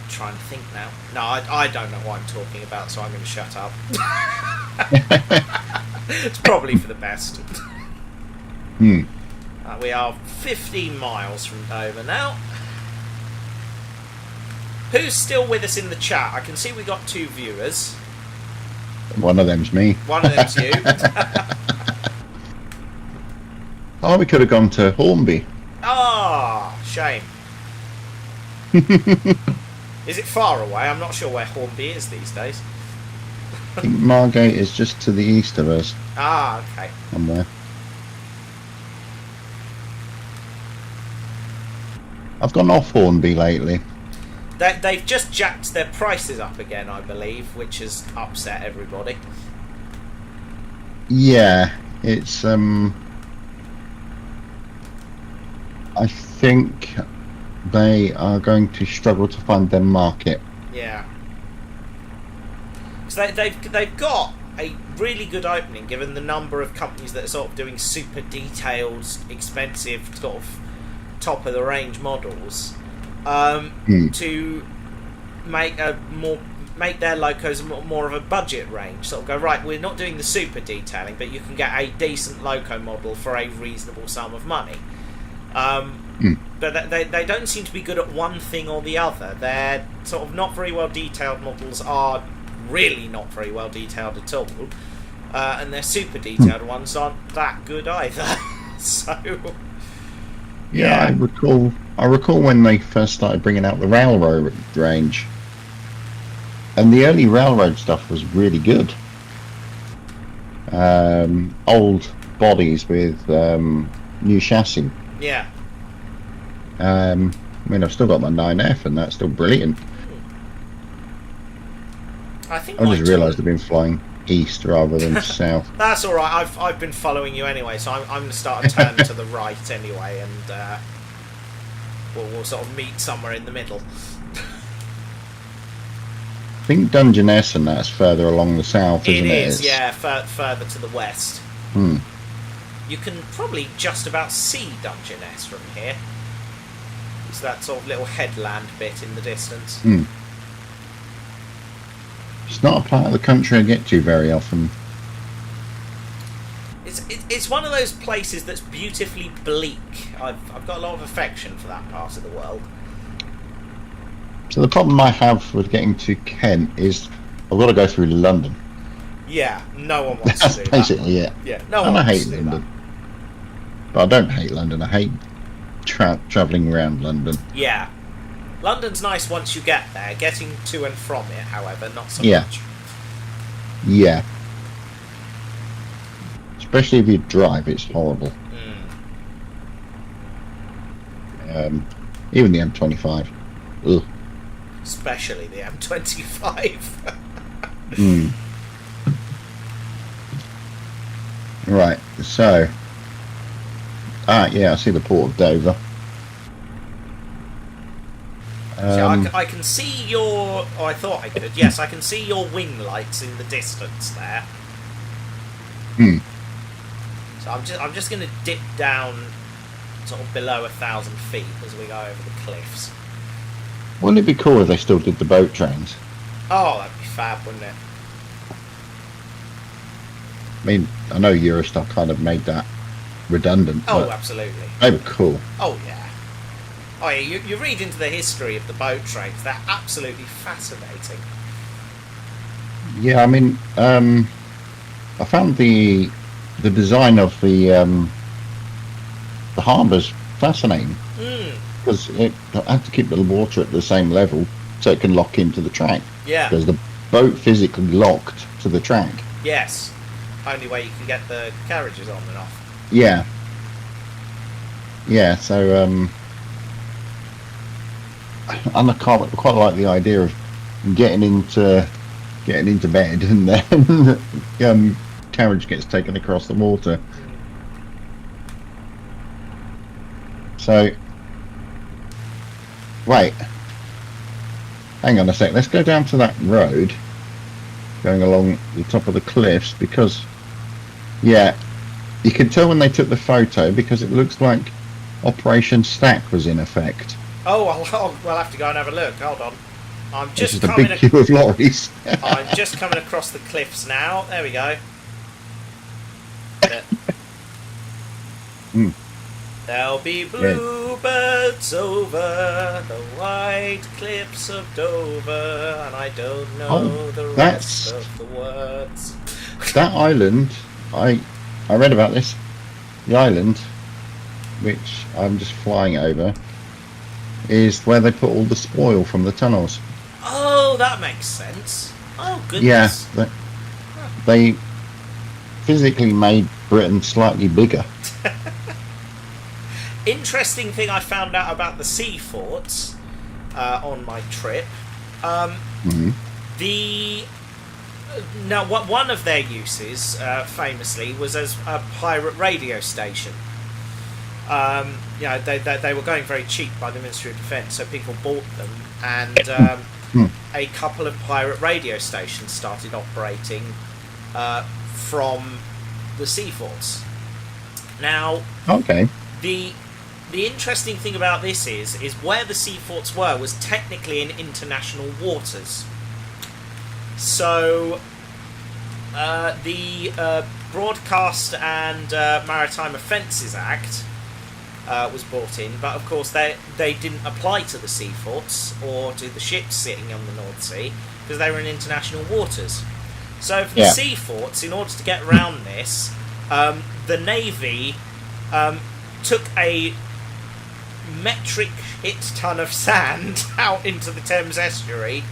trying to think now. No, I don't know what I'm talking about, so I'm going to shut up. It's probably for the best. We are 15 miles from Dover now. Who's still with us in the chat? I can see we got 2 viewers. One of them's me. One of them's you. Oh, we could have gone to Hornby. Ah, shame. Is it far away? I'm not sure where Hornby is these days. I think Margate is just to the east of us. Ah, okay. Somewhere. I've gone off Hornby lately. They've just jacked their prices up again, I believe, which has upset everybody. Yeah, it's I think they are going to struggle to find their market. Yeah. So they've got a really good opening, given the number of companies that are sort of doing super detailed, expensive, sort of top of the range models, to make a more make their locos more of a budget range. Sort of go, right, we're not doing the super detailing, but you can get a decent loco model for a reasonable sum of money. But they don't seem to be good at one thing or the other. Their sort of not very well detailed models are really not very well detailed at all, and their super detailed ones aren't that good either. So yeah, I recall when they first started bringing out the railroad range, and the early railroad stuff was really good. Old bodies with new chassis. yeah. I mean, I've still got my 9F, and that's still brilliant. I think I just realised I've been flying east rather than south. That's all right. I've been following you anyway, so I'm going to start a turn to the right anyway, and we'll sort of meet somewhere in the middle. I think Dungeness and that's further along the south, isn't it? It is, yeah, further to the west. You can probably just about see Dungeness from here. It's that sort of little headland bit in the distance. It's not a part of the country I get to very often. It's one of those places that's beautifully bleak. I've got a lot of affection for that part of the world. So the problem I have with getting to Kent is I've got to go through London. Yeah, no one wants That's to do that. basically it. Yeah, no And one I wants hate to do London. that. But I don't hate London. I hate travelling around London. Yeah. London's nice once you get there. Getting to and from it, however, not so Yeah. much. Yeah. Especially if you drive, it's horrible. Even the M25. Ugh. Especially the M25. Right, so... yeah, I see the port of Dover. So I can see your... Oh, I thought I could. Yes, I can see your wing lights in the distance there. So I'm just going to dip down sort of below 1,000 feet as we go over the cliffs. Wouldn't it be cool if they still did the boat trains? Oh, that'd be fab, wouldn't it? I mean, I know Eurostar kind of made that redundant. Oh, but absolutely. they were cool. Oh, yeah. Oh, yeah, you read into the history of the boat trains. They're absolutely fascinating. Yeah, I mean, I found the design of the harbours fascinating because it had to keep the water at the same level so it can lock into the track. Yeah. Because the boat physically locked to the track. Yes. Only way you can get the carriages on and off. Yeah. Yeah. So, and I quite like the idea of getting into bed and then carriage gets taken across the water. So, wait, hang on a sec. Let's go down to that road, going along the top of the cliffs, because, yeah, you can tell when they took the photo because it looks like Operation Stack was in effect. Oh, we'll have to go and have a look. Hold on. I'm This just is the coming. big queue of lorries. I'm just coming across the cliffs now. There we go. There'll be bluebirds over the white cliffs of Dover, and I don't know the rest of the words. That island, I read about this. The island, which I'm just flying over, is where they put all the spoil from the tunnels. Oh, that makes sense. Oh, goodness. Yeah, they physically made Britain slightly bigger. Interesting thing I found out about the sea forts on my trip. One of their uses, famously, was as a pirate radio station. They were going very cheap by the Ministry of Defence, so people bought them, and a couple of pirate radio stations started operating from the sea forts. Now, Okay. the interesting thing about this is where the sea forts were was technically in international waters. So the Broadcast and Maritime Offences Act was brought in, but of course they didn't apply to the sea forts or to the ships sitting on the North Sea because they were in international waters. So for the sea forts, in order to get around this, the Navy took a metric ton of sand out into the Thames estuary,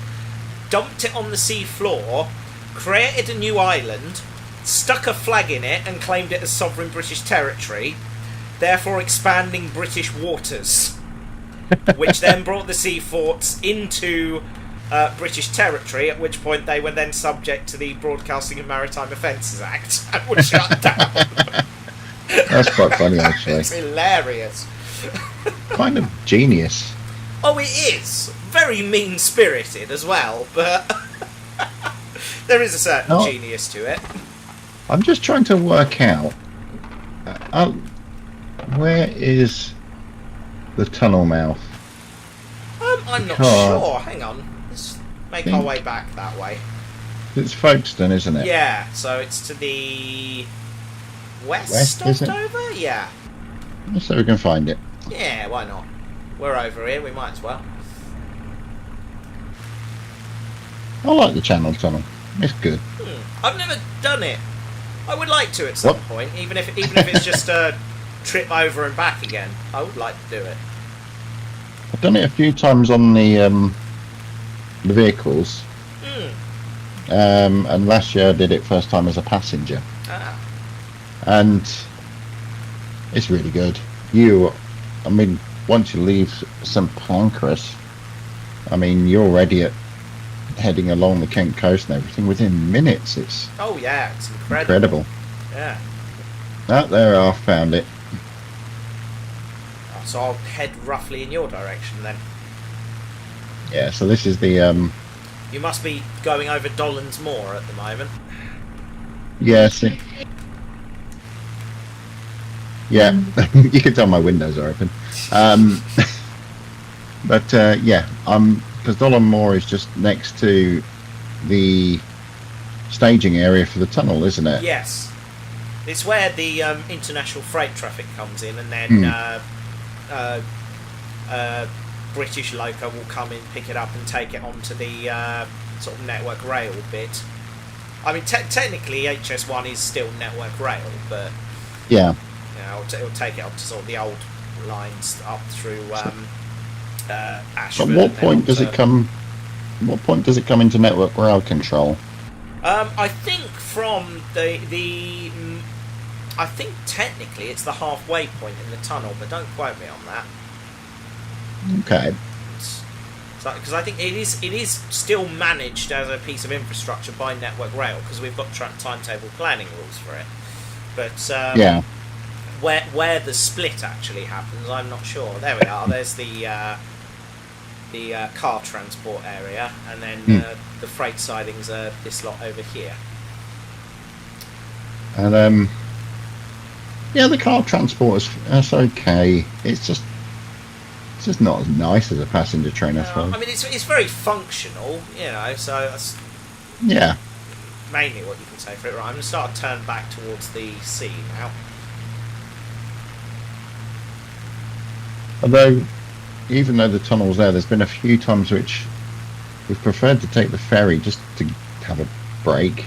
dumped it on the sea floor, created a new island, stuck a flag in it and claimed it as sovereign British territory, therefore expanding British waters, which then brought the sea forts into British territory, at which point they were then subject to the Broadcasting and Maritime Offences Act and were shut down. That's quite funny, actually. It's hilarious. Kind of genius. Oh, it is. Very mean-spirited as well, but there is a certain genius to it. I'm just trying to work out where is the tunnel mouth? I'm not sure. Hang on. Let's make our way back that way. It's Folkestone, isn't it? Yeah, so it's to the west of Dover? Yeah. So we can find it. Yeah, why not? We're over here, we might as well. I like the Channel Tunnel. It's good. I've never done it. I would like to at some point, even if it's just a trip over and back again. I would like to do it. I've done it a few times on the vehicles. And last year I did it first time as a passenger. And it's really good. I mean, once you leave St Pancras, I mean, you're already heading along the Kent coast and everything within minutes. It's it's incredible. Yeah. There, I found it. So I'll head roughly in your direction then. Yeah. So this is the. You must be going over Dolan's Moor at the moment. Yes. Yeah, you can tell my windows are open. But because Dolan Moor is just next to the staging area for the tunnel, isn't it? Yes. It's where the international freight traffic comes in, and then British Loco will come in, pick it up, and take it onto the sort of Network Rail bit. I mean, technically HS1 is still Network Rail, but yeah. It'll take it up to sort of the old lines up through Ashford. At what point does it come? What point does it come into Network Rail control? I think from the I think technically it's the halfway point in the tunnel, but don't quote me on that. Okay. Because I think it is still managed as a piece of infrastructure by Network Rail, because we've got timetable planning rules for it. But where the split actually happens, I'm not sure. There we are. There's the car transport area, and then the freight sidings are this lot over here. And the car transport is okay. It's just not as nice as a passenger train, I suppose. I mean, it's very functional, so that's mainly what you can say for it. Right, I'm going to start to turn back towards the sea now. Although, even though the tunnel's there's been a few times which we've preferred to take the ferry just to have a break.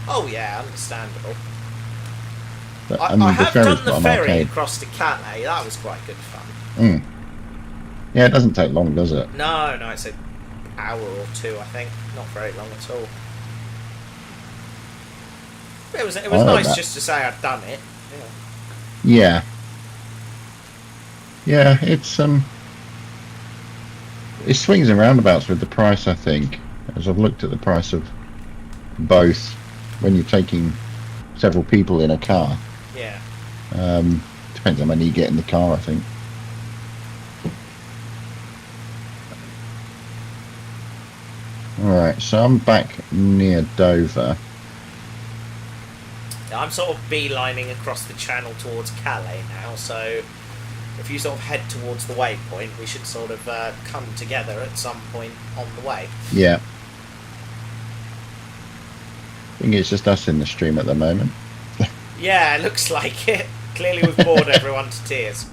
Oh yeah, understandable. But, I have done the ferry across to Calais. That was quite good fun. Yeah, it doesn't take long, does it? No, it's an hour or two, I think. Not very long at all. It was nice just to say I'd done it. Yeah. Yeah, it swings and roundabouts with the price, I think, as I've looked at the price of both when you're taking several people in a car. Yeah. Depends how many you get in the car, I think. Alright, so I'm back near Dover. I'm sort of beelining across the channel towards Calais now, so if you sort of head towards the waypoint, we should sort of come together at some point on the way. Yeah. think it's just us in the stream at the moment. Yeah, it looks like it. Clearly we've bored everyone to tears.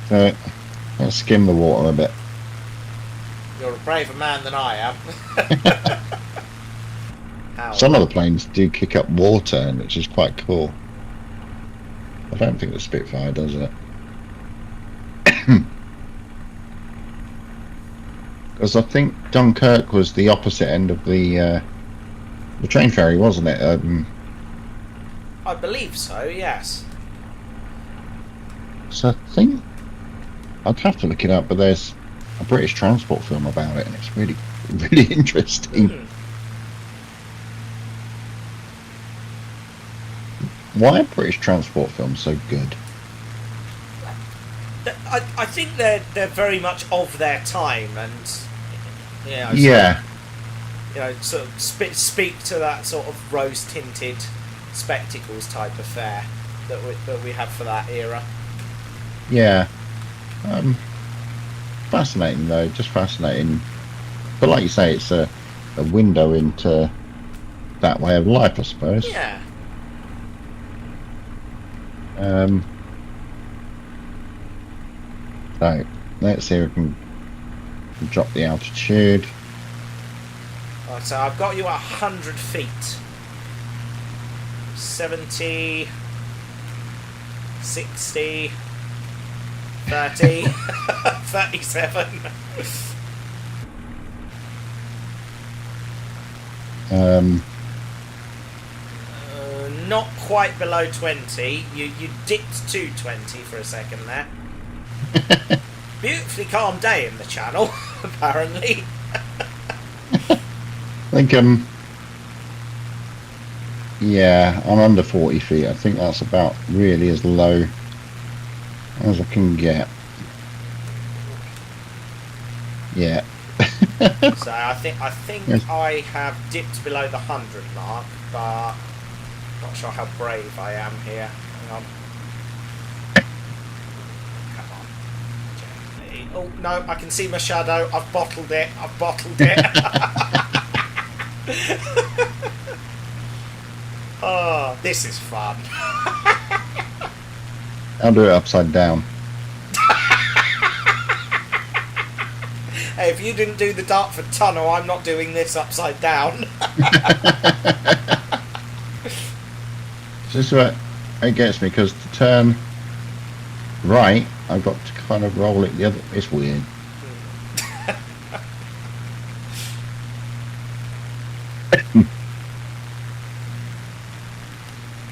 So, let's skim the water a bit. You're a braver man than I am. How? Some of the planes do kick up water, which is quite cool. I don't think the Spitfire does it. Because I think Dunkirk was the opposite end of the train ferry, wasn't it? I believe so, yes. So I think I'd have to look it up, but there's a British transport film about it, and it's really, really interesting. Why are British transport films so good? I think they're very much of their time, and sort of speak to that sort of rose-tinted spectacles type affair that we have for that era. Yeah, fascinating though, just fascinating. But like you say, it's a window into that way of life, I suppose. Yeah. So let's see if we can drop the altitude. Right, so I've got you at 100 feet. 70, 60, 30, 37. Not quite below 20. You dipped to 20 for a second there. Beautifully calm day in the channel, apparently. I think yeah, I'm under 40 feet. I think that's about really as low as I can get. Yeah. So I think Yes. I have dipped below the 100 mark, but not sure how brave I am here. Hang on. Come on. Gently. Oh no, I can see my shadow. I've bottled it. Oh, this is fun. I'll do it upside down. Hey, if you didn't do the Dartford Tunnel, I'm not doing this upside down. This is what it gets me, because to turn right, I've got to kind of roll it the other. It's weird.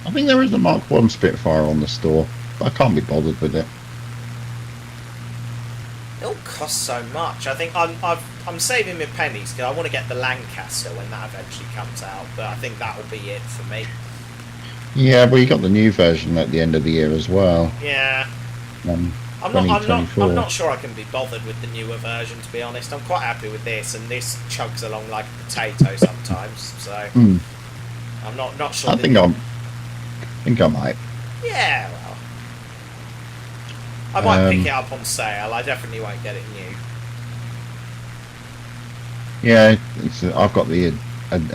I think there is a Mark 1 Spitfire on the store, but I can't be bothered with it. It'll cost so much. I think I'm saving my pennies because I want to get the Lancaster when that eventually comes out. But I think that'll be it for me. Yeah, well, you got the new version at the end of the year as well. Yeah. I'm not sure I can be bothered with the newer version, to be honest. I'm quite happy with this, and this chugs along like a potato sometimes. So I'm not sure. I think I might. Yeah, well, I might pick it up on sale. I definitely won't get it new. Yeah, I've got an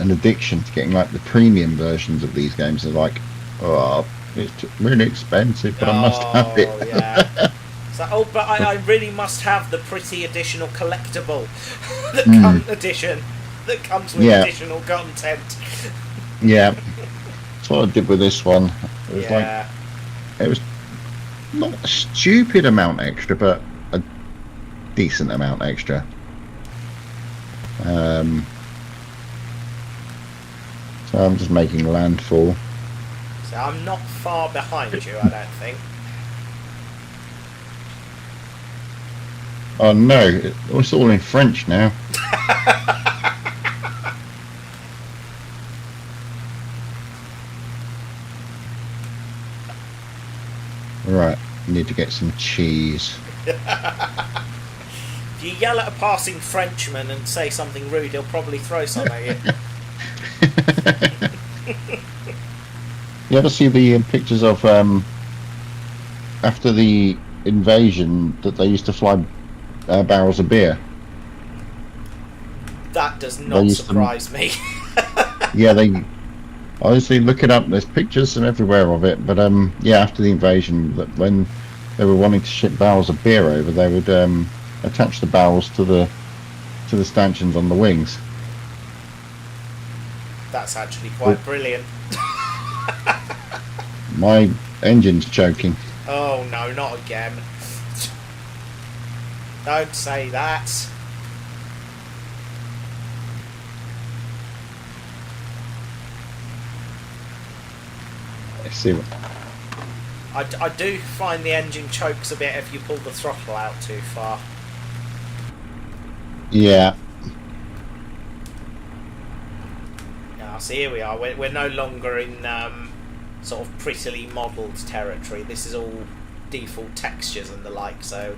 addiction to getting like the premium versions of these games. They're like, oh, it's really expensive, but I must have it. Yeah. So, but I really must have the pretty additional collectible edition that comes with additional content. Yeah, that's what I did with this one. It was it was not a stupid amount extra, but a decent amount extra. So I'm just making landfall. So I'm not far behind you, I don't think. Oh no, it's all in French now. Right, need to get some cheese. If you yell at a passing Frenchman and say something rude, he'll probably throw some at you. You ever see the pictures of after the invasion that they used to fly barrels of beer? That does They not used to- surprise me. Yeah, they obviously look it up. There's pictures and everywhere of it. But yeah, after the invasion, that when they were wanting to ship barrels of beer over, they would attach the barrels to the stanchions on the wings. That's actually quite brilliant. My engine's choking. Oh no, not again. Don't say that. Let's see what. I do find the engine chokes a bit if you pull the throttle out too far. Yeah. Yeah, so here we are. We're no longer in sort of prettily modelled territory. This is all default textures and the like. So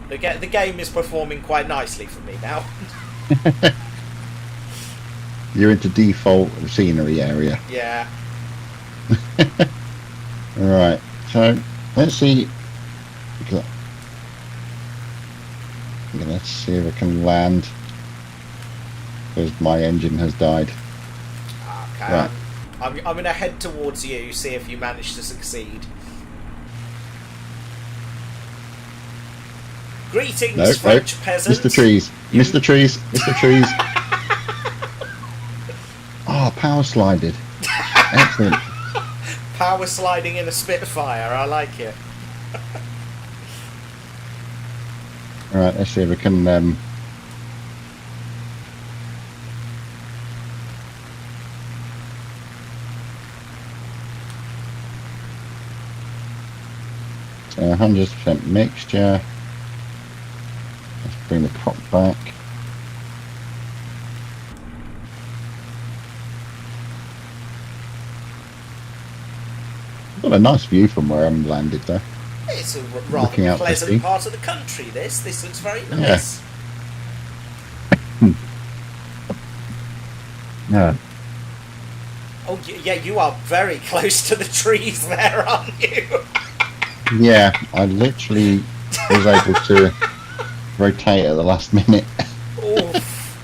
the game is performing quite nicely for me now. You're into default scenery area. Yeah. Right. So let's see. Let's see if I can land. Because my engine has died. Okay. Right. I'm going to head towards you, see if you manage to succeed. Greetings, No, French peasants. Mr. Trees. Mr. Trees. Mr. Trees. Oh, power slided. Excellent. Power sliding in a Spitfire, I like it. Alright, let's see if we can 100% mixture. Let's bring the prop back. Got a nice view from where I'm landed though. It's a Looking rather out to sea. pleasant part of the country, this. This looks very nice. Yeah. Oh, yeah, you are very close to the trees there, aren't you? Yeah, I literally was able to rotate at the last minute. Oof.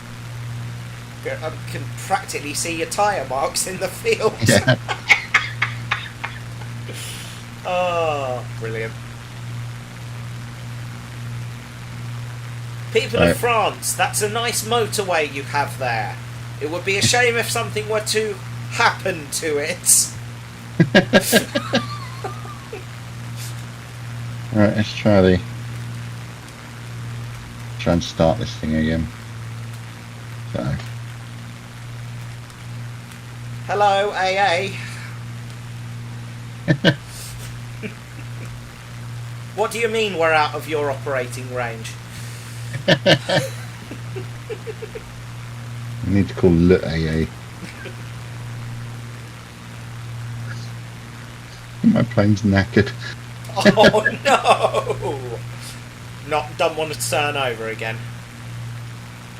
I can practically see your tyre marks in the field. Yeah. Oh, brilliant. People Right. of France, that's a nice motorway you have there. It would be a shame if something were to happen to it. Right, let's try and start this thing again. So, Hello, AA. What do you mean we're out of your operating range? I need to call Le AA. My plane's knackered. Oh no! Don't want to turn over again.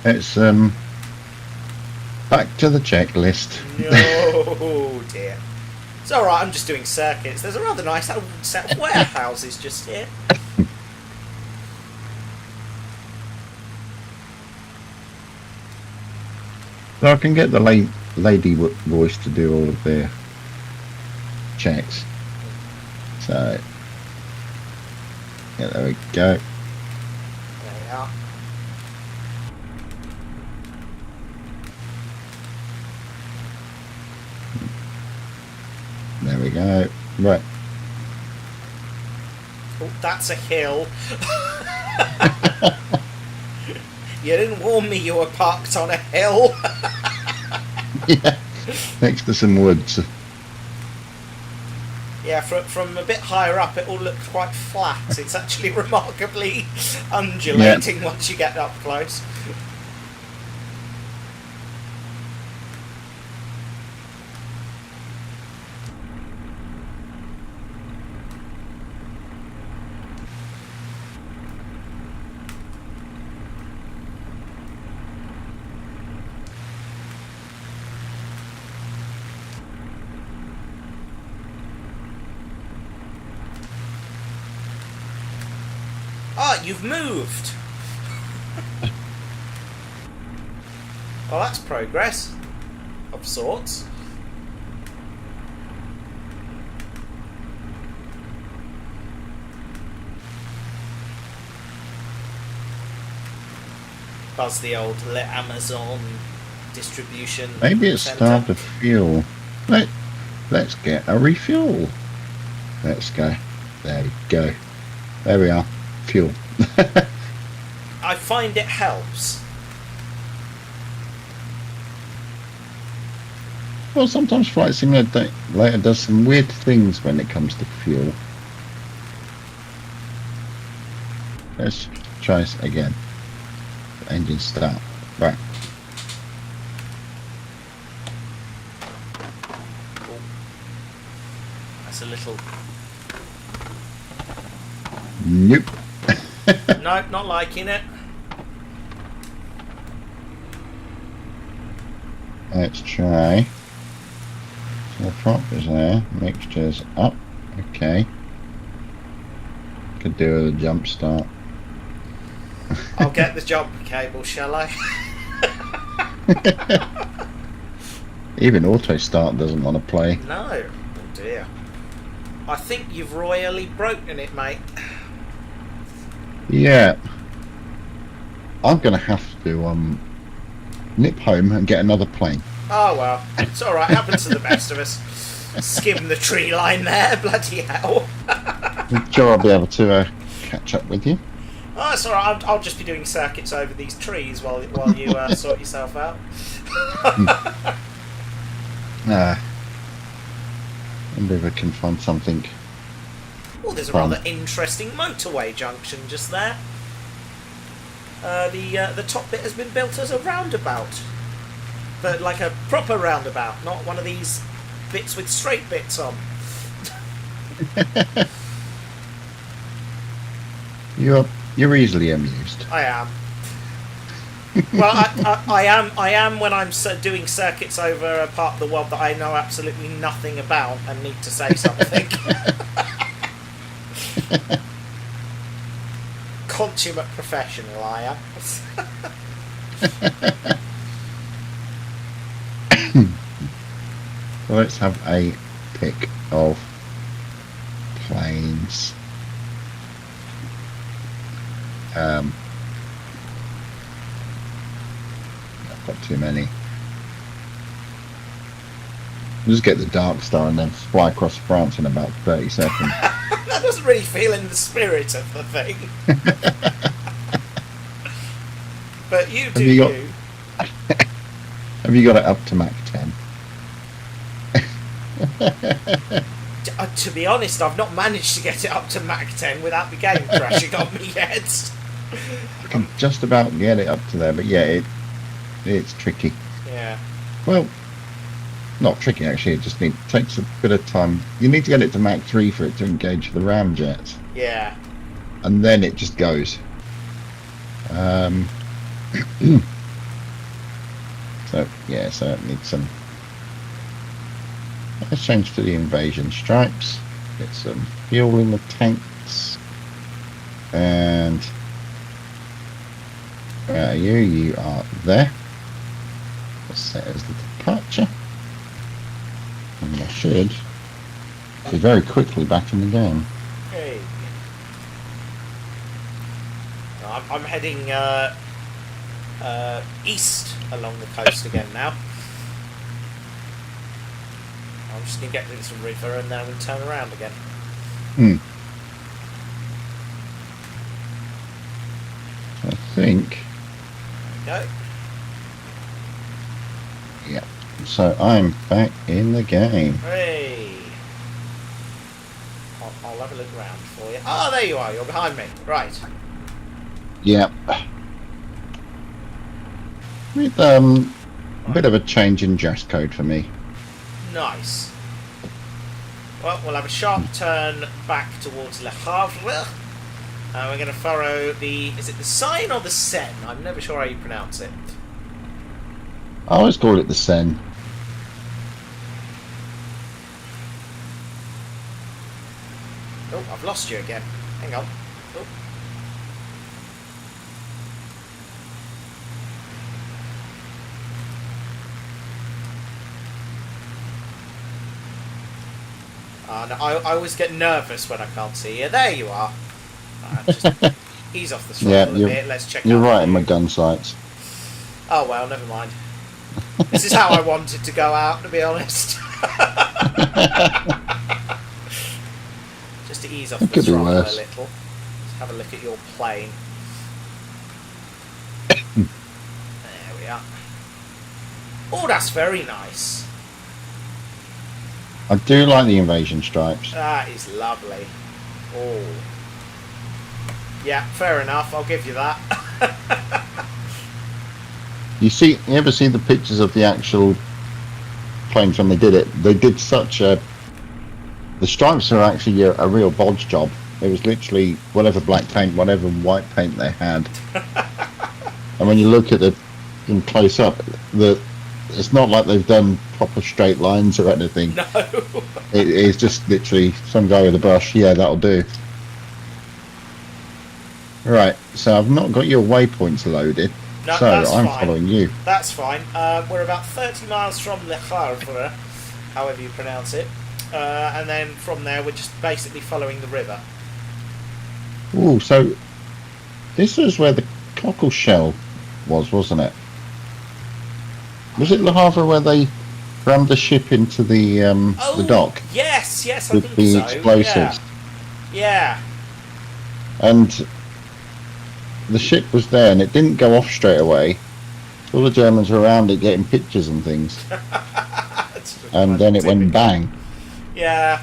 It's back to the checklist. No dear. It's alright, I'm just doing circuits. There's a rather nice old set of warehouses just here. So I can get the lady voice to do all of their checks. So, yeah, there we go. There we are. There we go. Right. Oh, that's a hill. You didn't warn me you were parked on a hill. Yeah. Next to some woods. Yeah, from a bit higher up it all looks quite flat. It's actually remarkably undulating once you get up close. Ah, you've moved. Well, that's progress of sorts. Buzz the old Amazon distribution. Maybe it's centre. starved of fuel. Let's get a refuel. Let's go. There we go. There we are. Fuel. I find it helps. Well, sometimes Flight Simulator does some weird things when it comes to fuel. Let's try this again. Engine start. Right. Oh. That's a little... Nope. Nope, not liking it. Let's try. So the prop is there. Mixture's up. Okay. Could do with a jump start. I'll get the jumper cable, shall I? Even auto start doesn't want to play. No. Oh dear. I think you've royally broken it, mate. Yeah. I'm gonna have to nip home and get another plane. Oh well, it's alright, happens to the best of us. Skim the tree line there, bloody hell. I'm sure I'll be able to catch up with you. Oh, it's alright, I'll just be doing circuits over these trees while you sort yourself out. Wonder if I can find something. Oh, there's a Fun. rather interesting motorway junction just there. The top bit has been built as a roundabout. But like a proper roundabout, not one of these bits with straight bits on. You're easily amused. I am. Well, I am when I'm doing circuits over a part of the world that I know absolutely nothing about and need to say something. Consummate professional, I am. Well, let's have a pick of planes. I've got too many. We'll just get the Dark Star and then fly across France in about 30 seconds. That doesn't really feel in the spirit of the thing. But you do you. Have you got it up to Mach 10? To be honest, I've not managed to get it up to Mach 10 without the game crashing on me yet. I can just about get it up to there, but yeah, it's tricky. Yeah. Well, not tricky actually. It just takes a bit of time. You need to get it to Mach 3 for it to engage the ramjets, Yeah. and then it just goes. So yeah, so it needs some. Let's change to the invasion stripes. Get some fuel in the tanks, and where are you? You are there. Let's set as the departure, and I should be very quickly back in the game. Hey. I'm heading east along the coast again now. I'm just going to get to this river and then we'll turn around again. I think. There we go. Yeah. So I'm back in the game. Hey. I'll have a look around for you. Oh, there you are. You're behind me. Right. Yep. With a bit of a change in dress code for me. Nice. Well, we'll have a sharp turn back towards Le Havre. We're going to furrow the... Is it the Seine or the Seine? I'm never sure how you pronounce it. I always call it the Seine. Oh, I've lost you again. Hang on. Oh. No, I always get nervous when I can't see you. There you are. Just ease off the throttle a bit. Let's check. You're out right in my gun sights. Oh well, never mind. This is how I want it to go out, to be honest. Just to ease off the throttle a little. Let's have a look at your plane. There we are. Oh, that's very nice. I do like the invasion stripes. That is lovely. Oh. Yeah, fair enough. I'll give you that. You ever see the pictures of the actual planes when they did it? They did such a... The stripes are actually a real bodge job. It was literally whatever black paint, whatever white paint they had. And when you look at it in close up, it's not like they've done proper straight lines or anything. No. It's just literally some guy with a brush. Yeah, that'll do. Right, so I've not got your waypoints loaded. No, so that's I'm fine. following you. That's fine. We're about 30 miles from Le Havre, however you pronounce it. And then from there, we're just basically following the river. Ooh, so this was where the cockle shell was, wasn't it? Was it Le Havre where they rammed the ship into the dock? Yes, I with think the so. explosives? Yeah. And the ship was there, and it didn't go off straight away. All the Germans were around it getting pictures and things, and then it went bang. Yeah.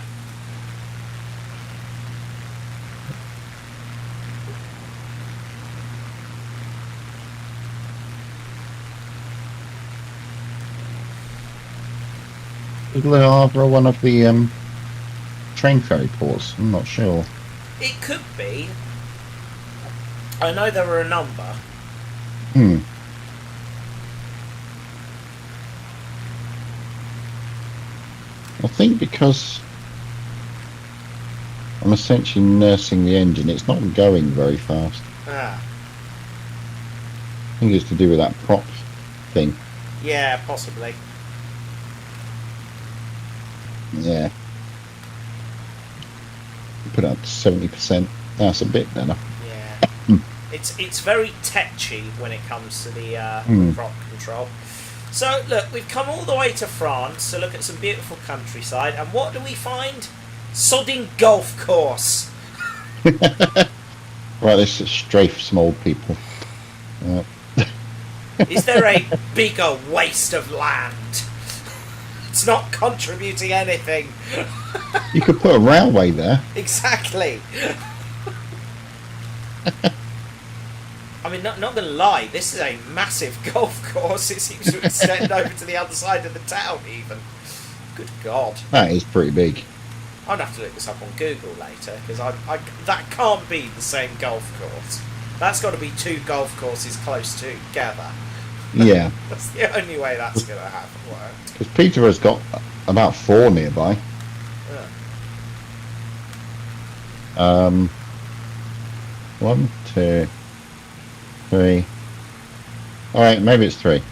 Is Le Havre one of the train ferry ports? I'm not sure. It could be. I know there were a number. I think because I'm essentially nursing the engine, it's not going very fast. Ah. I think it's to do with that prop thing. Yeah, possibly. Yeah. Put it up to 70%. That's a bit better. Yeah. It's very tetchy when it comes to the prop control. So, look, we've come all the way to France to look at some beautiful countryside, and what do we find? Sodding golf course. Right, this is strafe small people. Is there a bigger waste of land? It's not contributing anything. You could put a railway there. Exactly. I mean, not going to lie, this is a massive golf course. It seems to extend over to the other side of the town, even. Good God. That is pretty big. I'd have to look this up on Google later, because that can't be the same golf course. That's got to be two golf courses close together. Yeah. That's the only way that's going to happen. Because Peterborough's got about 4 nearby. Yeah. 1, 2, 3. Alright, maybe it's 3.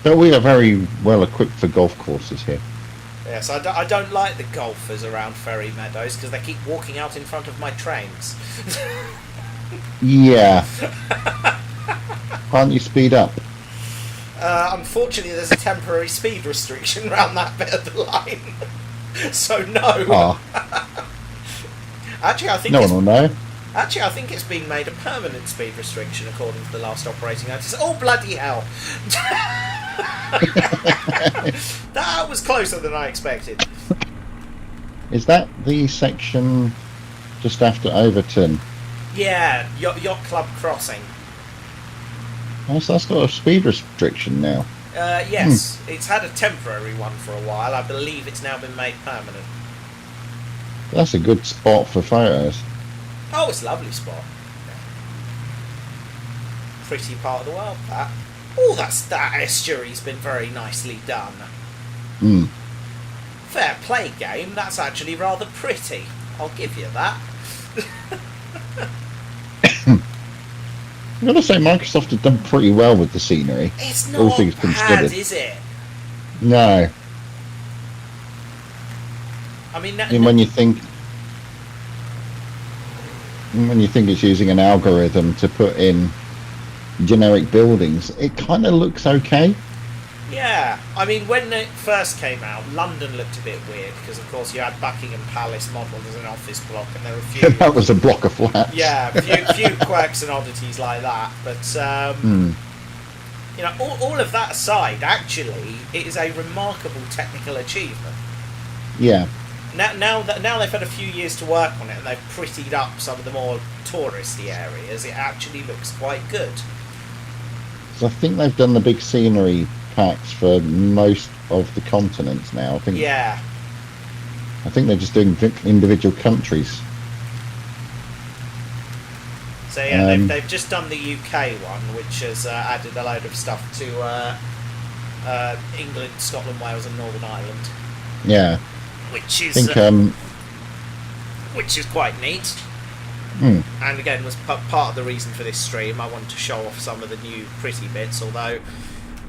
But we are very well equipped for golf courses here. Yes, I don't like the golfers around Ferry Meadows because they keep walking out in front of my trains. Yeah. Can't you speed up? Unfortunately, there's a temporary speed restriction around that bit of the line. So no. Oh. Actually, I think No one will know. Actually, I think it's been made a permanent speed restriction according to the last operating notice. Oh, bloody hell. That was closer than I expected. Is that the section just after Overton? Yeah, Yacht Club Crossing. Oh, so that's got a speed restriction now. Yes, it's had a temporary one for a while. I believe it's now been made permanent. That's a good spot for photos. Oh, it's a lovely spot. Pretty part of the world, that. Oh, that estuary's been very nicely done. Fair play, game. That's actually rather pretty. I'll give you that. I've got to say, Microsoft have done pretty well with the scenery. It's all not things bad, considered. is it? No. I mean, when you think it's using an algorithm to put in generic buildings, it kind of looks okay. yeah, I mean, when it first came out, London looked a bit weird because, of course, you had Buckingham Palace modelled as an office block, and there were a few. That was a block of flats. Yeah, a few quirks and oddities like that. But you know, all of that aside, actually, it is a remarkable technical achievement. Yeah. Now they've had a few years to work on it, and they've prettied up some of the more touristy areas. It actually looks quite good. So I think they've done the big scenery packs for most of the continents now. Yeah. I think they're just doing individual countries. So yeah, they've just done the UK one, which has added a load of stuff to England, Scotland, Wales, and Northern Ireland. Yeah. Which is quite neat. And again, was part of the reason for this stream. I wanted to show off some of the new pretty bits, although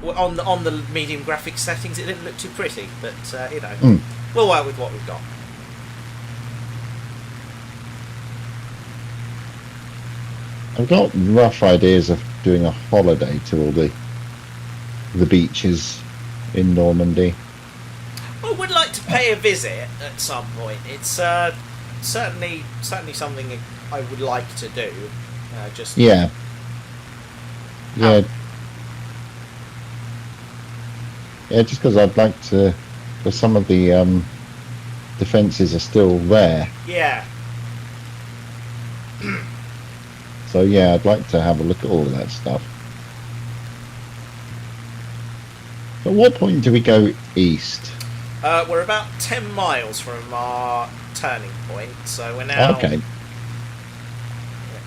on the medium graphics settings it didn't look too pretty, but you know, we'll work with what we've got. I've got rough ideas of doing a holiday to all the beaches in Normandy. I would like to pay a visit at some point. It's certainly something I would like to do. Just yeah. Just because I'd like to, because some of the defences are still there. Yeah. So yeah, I'd like to have a look at all of that stuff. At what point do we go east? We're about 10 miles from our turning point, so we're now... Okay.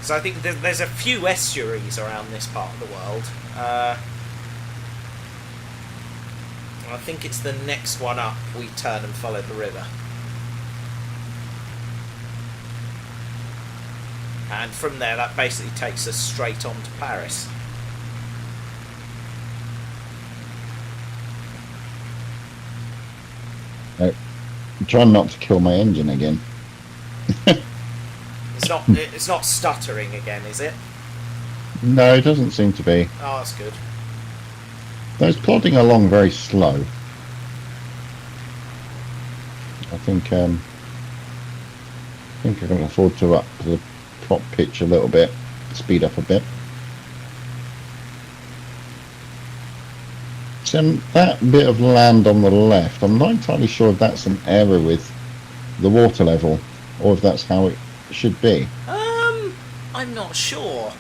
So I think there's a few estuaries around this part of the world. I think it's the next one up we turn and follow the river. And from there, that basically takes us straight on to Paris. I'm trying not to kill my engine again. It's not stuttering again, is it? No, it doesn't seem to be. Oh, that's good. No, it's plodding along very slow. I think I can afford to up the prop pitch a little bit, speed up a bit. So that bit of land on the left, I'm not entirely sure if that's an error with the water level, or if that's how it should be. I'm not sure.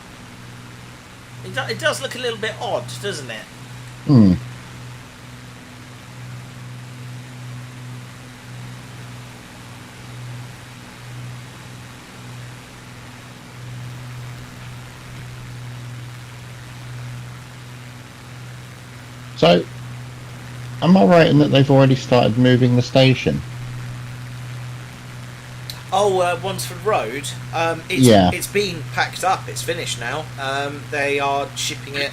It does look a little bit odd, doesn't it? So, am I right in that they've already started moving the station? Oh, Wansford Road. It's been packed up. It's finished now. They are shipping it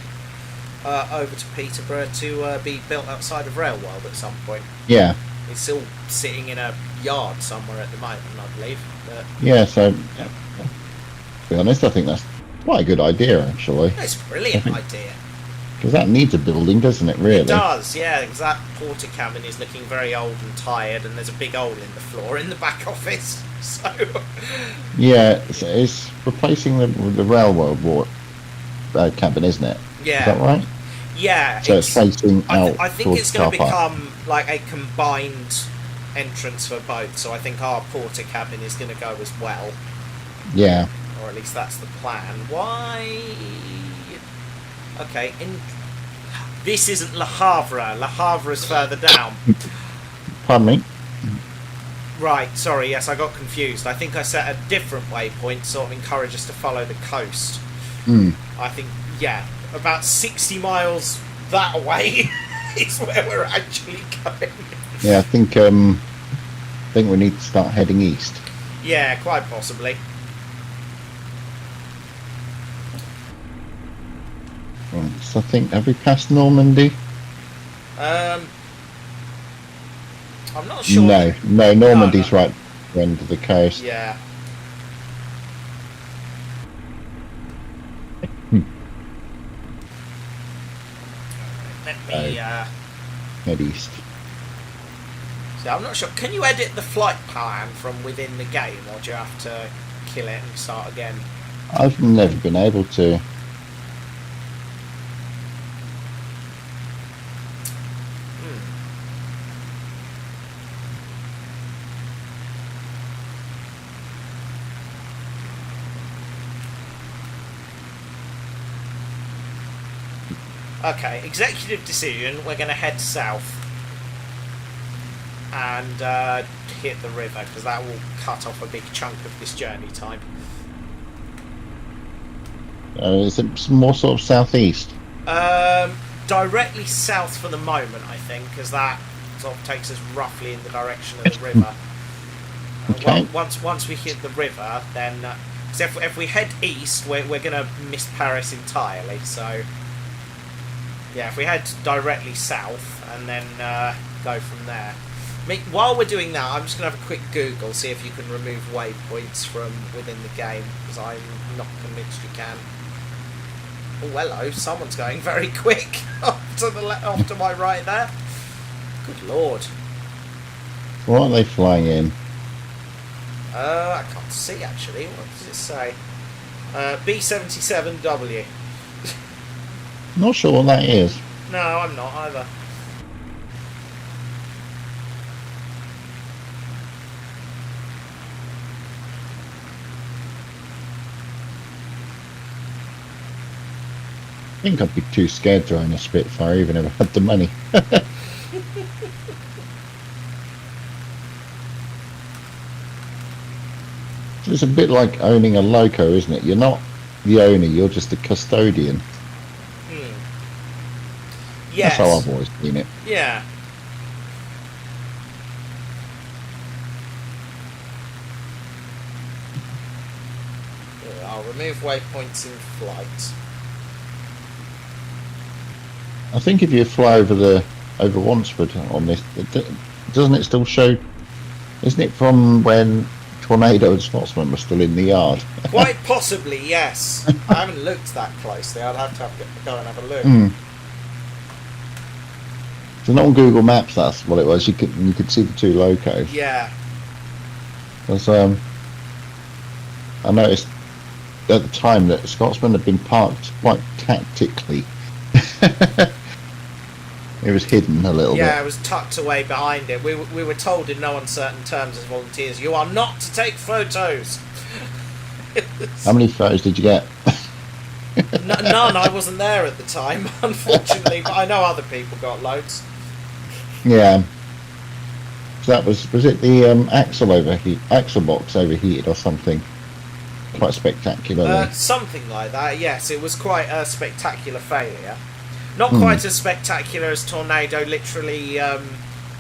over to Peterborough to be built outside of Railworld at some point. Yeah. It's still sitting in a yard somewhere at the moment, I believe. But yeah, so, to be honest, I think that's quite a good idea, actually. it's a brilliant idea. Because that needs a building, doesn't it, really? It does, yeah, because that porter cabin is looking very old and tired, and there's a big hole in the floor in the back office. So yeah, it's replacing the railroad cabin, isn't it? Yeah. Is that right? Yeah. So it's facing out. I think it's going to become like a combined entrance for both. So I think our porter cabin is going to go as well. Yeah. Or at least that's the plan. Why? Okay. This isn't Le Havre. Le Havre is further down. Pardon me. Right, sorry, yes, I got confused. I think I set a different waypoint, sort of encourage us to follow the coast. I think, yeah, about 60 miles that way is where we're actually going. Yeah, I think we need to start heading east. Yeah, quite possibly. So I think, have we passed Normandy? I'm not sure. No, Normandy's No. right at the end of the coast. Yeah. Let me. Head east. See, I'm not sure. Can you edit the flight plan from within the game, or do you have to kill it and start again? I've never been able to. Okay, executive decision. We're going to head south and hit the river, because that will cut off a big chunk of this journey time. Is it more sort of southeast? Directly south for the moment, I think, because that sort of takes us roughly in the direction of the river. Okay. Once we hit the river, then cause if we head east, we're going to miss Paris entirely. So yeah, if we head directly south and then go from there. I mean, while we're doing that, I'm just going to have a quick Google, see if you can remove waypoints from within the game, because I'm not convinced you can. Oh, hello, someone's going very quick off to my right there. Good lord. What are they flying in? I can't see actually. What does it say? B-77W. Not sure what that is. No, I'm not either. I think I'd be too scared to own a Spitfire even if I had the money. It's a bit like owning a loco, isn't it? You're not the owner, you're just a custodian. Yes. That's how I've always seen it. Yeah. I'll remove waypoints in flight. I think if you fly over Wansford on this, doesn't it still show? Isn't it from when Tornado and Scotsman were still in the yard? Quite possibly, yes. I haven't looked that closely. I'd have to go and have a look. So on Google Maps, that's what it was. You could see the two locos. Yeah. Because I noticed at the time that Scotsman had been parked quite tactically. It was hidden a little bit. Yeah, it was tucked away behind it. We were told in no uncertain terms as volunteers, you are not to take photos. How many photos did you get? None. I wasn't there at the time, unfortunately, but I know other people got loads. Yeah. So that was it the axle box overheated or something? Quite spectacular. Something like that, yes. It was quite a spectacular failure. Not quite as spectacular as Tornado literally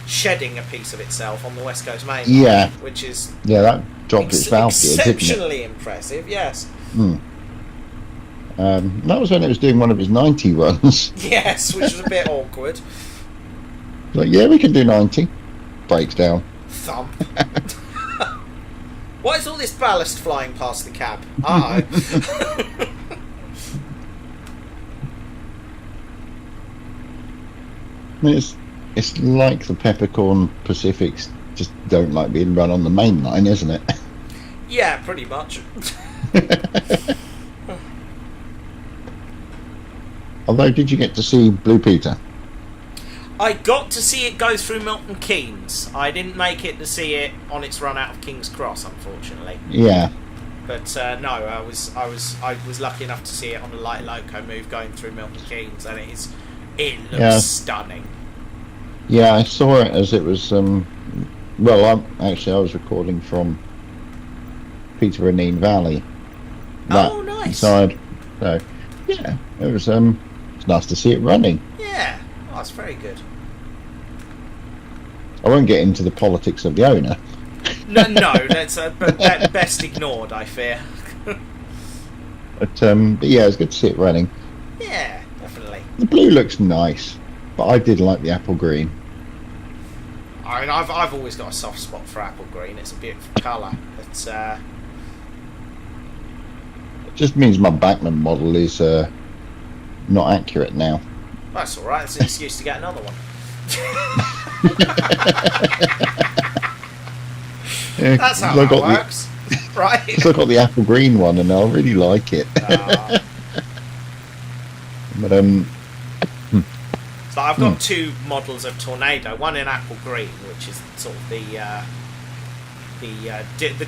shedding a piece of itself on the West Coast main line, Yeah. which is that dropped its valve gear, didn't it? exceptionally impressive, yes. That was when it was doing one of its 90 runs. Yes, which was a bit awkward. Like, yeah, we can do 90. Breaks down. Thump. Why is all this ballast flying past the cab? Uh-oh. I mean, it's like the Peppercorn Pacifics just don't like being run on the main line, isn't it? Yeah, pretty much. Although, did you get to see Blue Peter? I got to see it go through Milton Keynes. I didn't make it to see it on its run out of King's Cross, unfortunately. Yeah. But no, I was lucky enough to see it on a light loco move going through Milton Keynes, and it looks stunning. Yeah, I saw it as it was. Well, I was recording from Peter Renine Valley. Oh, nice. Side. So, yeah, it was. It's nice to see it running. Yeah, oh, that's very good. I won't get into the politics of the owner. No, that's best ignored, I fear. But yeah, it's good to see it running. Yeah, definitely. The blue looks nice, but I did like the apple green. I mean, I've always got a soft spot for apple green. It's a beautiful colour. But It just means my Bachmann model is not accurate now. that's all right. It's an excuse to get another one. Yeah, That's how I that got works, right? the, I got the apple green one, and I really like it. But So I've got two models of Tornado. One in apple green, which is sort of the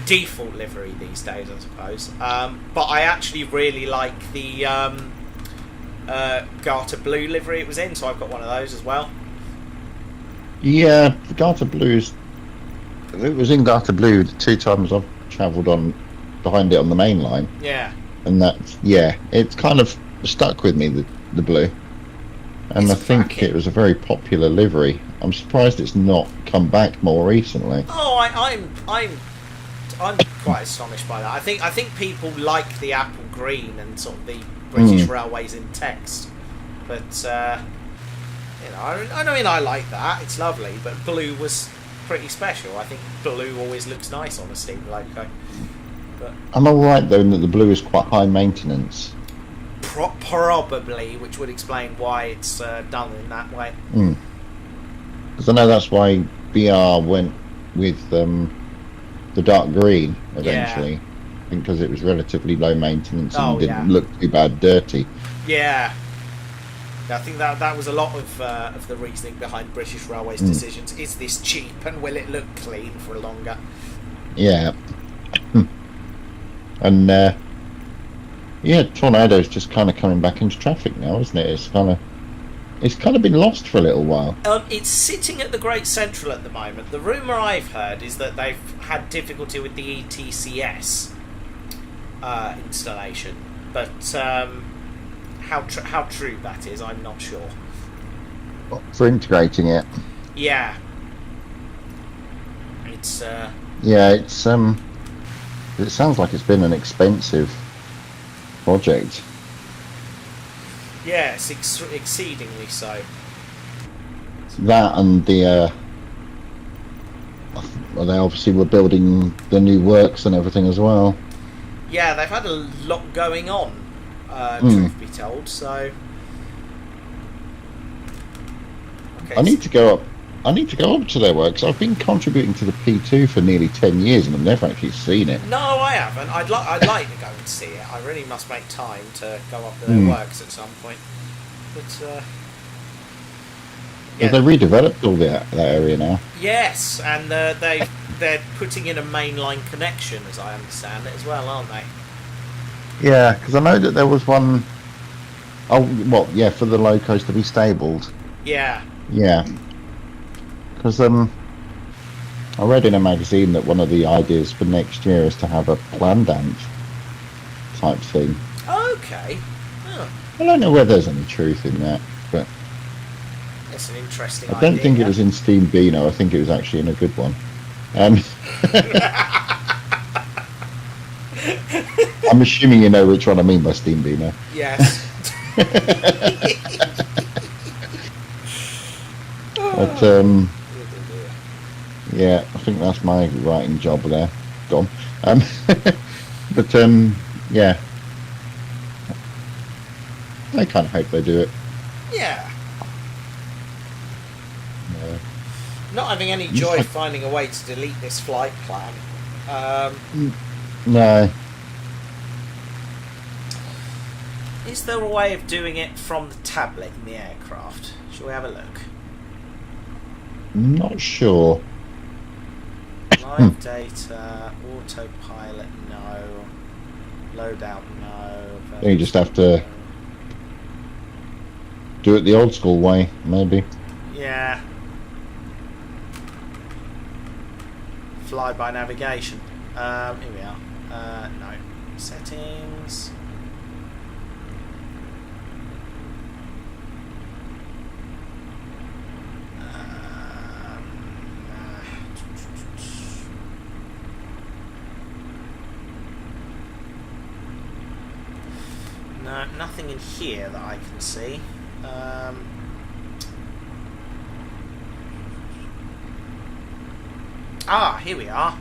default livery these days, I suppose. But I actually really like the Garter blue livery it was in, so I've got one of those as well. yeah, the Garter Blues. It was in Garter Blue the 2 times I've travelled on behind it on the main line, Yeah. and that's it's kind of stuck with me, the blue. And It's I think cracking. it was a very popular livery. I'm surprised it's not come back more recently. Oh, I'm quite astonished by that. I think people like the apple green and sort of the British Railways in text, but you know, I mean, I like that. It's lovely, but blue was pretty special. I think blue always looks nice on a steam loco. But I'm alright though in that the blue is quite high maintenance. probably, which would explain why it's done in that way. Because I know that's why BR went with the dark green eventually, because it was relatively low maintenance and didn't look too bad dirty. Yeah. I think that was a lot of the reasoning behind British Railways decisions. Is this cheap and will it look clean for longer? Yeah. And Tornado's just kind of coming back into traffic now, isn't it? It's kind of been lost for a little while. It's sitting at the Great Central at the moment. The rumour I've heard is that they've had difficulty with the ETCS installation, but how true that is, I'm not sure. For integrating it. Yeah. It's it sounds like it's been an expensive project. yes, exceedingly so. That and the well, they obviously were building the new works and everything as well. Yeah, they've had a lot going on, truth be told, so... Okay, I need to go up to their works. I've been contributing to the P2 for nearly 10 years and I've never actually seen it. No, I haven't. I'd like to go and see it. I really must make time to go up to their works at some point. But Have they redeveloped all that area now? yes, and they're putting in a mainline connection, as I understand it, as well, aren't they? Yeah, because I know that there was one for the locos to be stabled. Yeah. Yeah. Because I read in a magazine that one of the ideas for next year is to have a plan dance type thing. Okay. Oh, I don't know whether there's any truth in that, but that's an interesting I don't idea. think it was in Steam Beano. I think it was actually in a good one. I'm assuming you know which one I mean by Steam Beano. Yes. But yeah, I think that's my writing job there. Gone. But yeah, I kind of hope they do it. Yeah. Not having any joy finding a way to delete this flight plan. No. Is there a way of doing it from the tablet in the aircraft? Shall we have a look? Not sure. Live data, autopilot, no. Loadout, no. You just have to do it the old school way, maybe. Yeah. Fly by navigation. Here we are. No. Settings. No, nothing in here that I can see. Ah, here we are.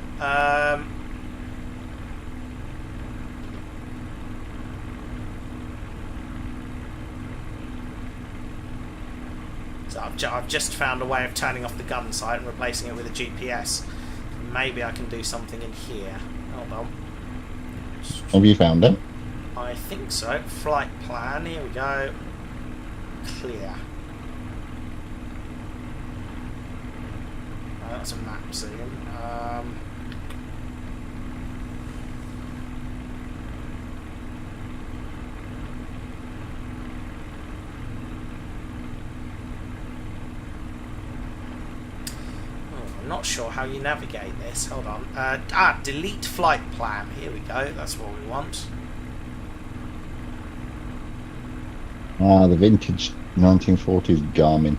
So I've just found a way of turning off the gun sight and replacing it with a GPS. Maybe I can do something in here. Hold on. Have you found it? I think so. Flight plan. Here we go. Clear. That's a map zoom. I'm not sure how you navigate this. Hold on. Delete flight plan. Here we go. That's what we want. Ah, the vintage 1940s Garmin.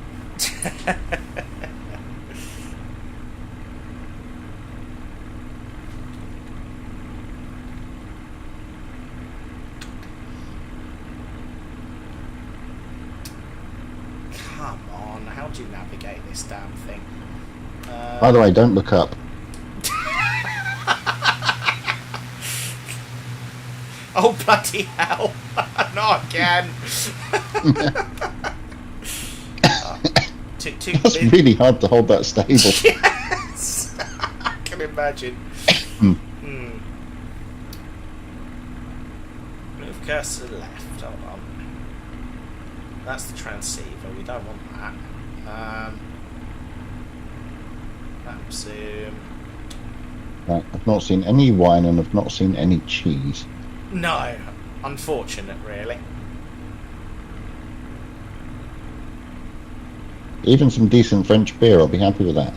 Come on, how do you navigate this damn thing? By the way, don't look up. Oh, bloody hell. Not again. Too It's really hard to hold that stable. Yes! I can imagine. Move cursor left. Hold on. That's the transceiver. We don't want that. Map zoom. Right, I've not seen any wine and I've not seen any cheese. No. Unfortunate, really. Even some decent French beer, I'll be happy with that.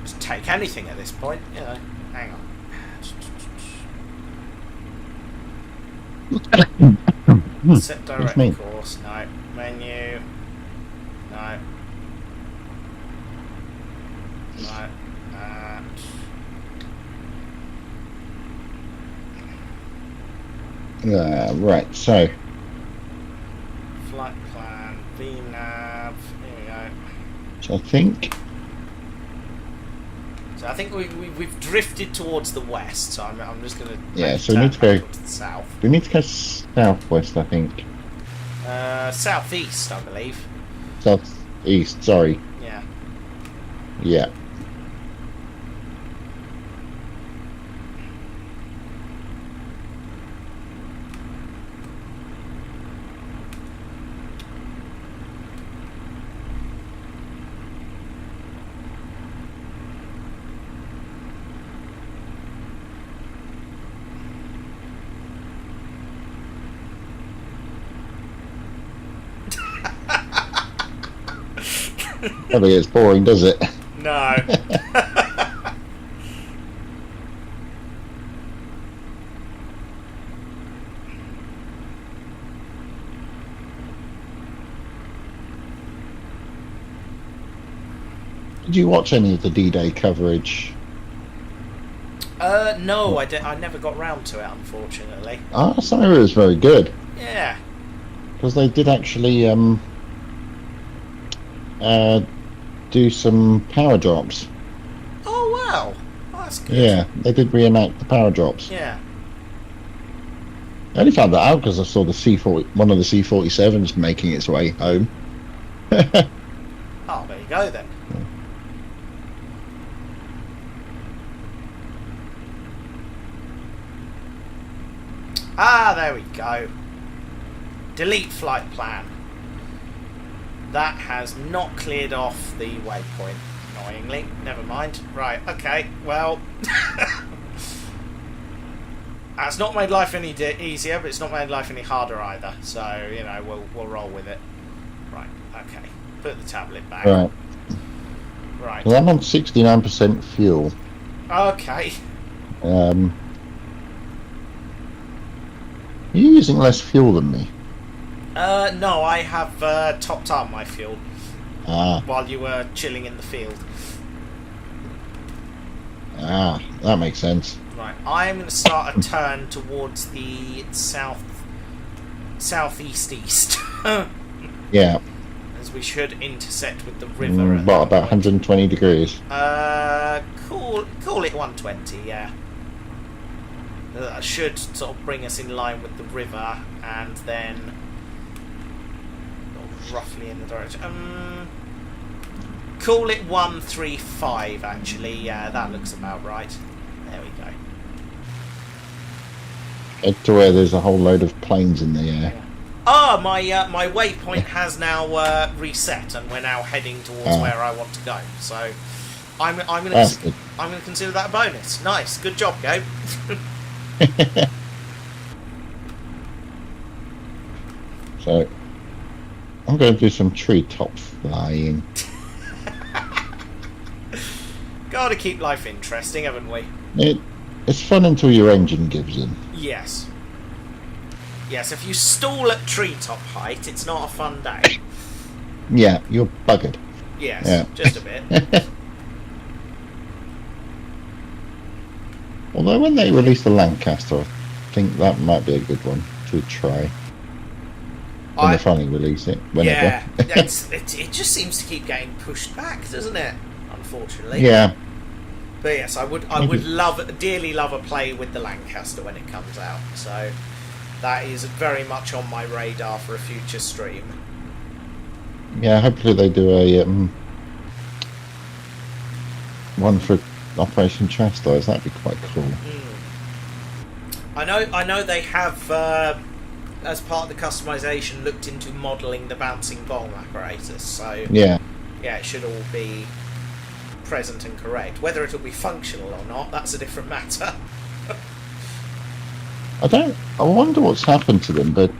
Just take anything at this point, you know. Hang on. Set direct me. course. No. Menu. No. No. Right, so Flight plan. VNav. Here we go. I think So I think we've drifted towards the west. So I'm just going to so we need to go to the south. we need to go southwest, I think. Southeast, I believe. Southeast, sorry. Yeah. Yeah. Probably it's boring, does it? No. Did you watch any of the D-Day coverage? No, I never got round to it, unfortunately. Some of it was very good. Yeah. Because they did actually do some power drops. Oh, wow. Oh, that's good. Yeah, they did reenact the power drops. Yeah. I only found that out because I saw the one of the C-47s making its way home. Oh, there you go then. Ah, there we go. Delete flight plan. That has not cleared off the waypoint, annoyingly. Never mind. Right, okay, well... That's not made life any easier, but it's not made life any harder either. So, you know, we'll roll with it. Right, okay. Put the tablet back. Right. Right. Well, I'm on 69% fuel. Okay. You're using less fuel than me. No, I have topped up my fuel while you were chilling in the field. That makes sense. Right, I'm going to start a turn towards the southeast. Yeah. because we should intersect with the river. At What, that about point. 120 degrees? Call it 120, yeah. That should sort of bring us in line with the river, and then roughly in the direction. Call it 135, actually. Yeah, that looks about right. There we go. Head to where there's a whole load of planes in the air. Yeah. Ah, my waypoint has now reset, and we're now heading towards where I want to go. So I'm That's good. going to consider that a bonus. Nice, good job, Gabe. So I'm going to do some treetop flying. Got to keep life interesting, haven't we? It's fun until your engine gives in. Yes. Yes, if you stall at treetop height, it's not a fun day. Yeah, you're buggered. Yes, Yeah. just a bit. Although when they release the Lancaster, I think that might be a good one to try. When they finally release it, whenever. Yeah, it just seems to keep getting pushed back, doesn't it? Unfortunately. Yeah. But yes, I would dearly love a play with the Lancaster when it comes out. So that is very much on my radar for a future stream. Yeah, hopefully they do a one for Operation Chastise. That'd be quite cool. I know they have, as part of the customization, looked into modelling the bouncing bomb apparatus. So Yeah. yeah, it should all be present and correct. Whether it'll be functional or not, that's a different matter. I wonder what's happened to them, but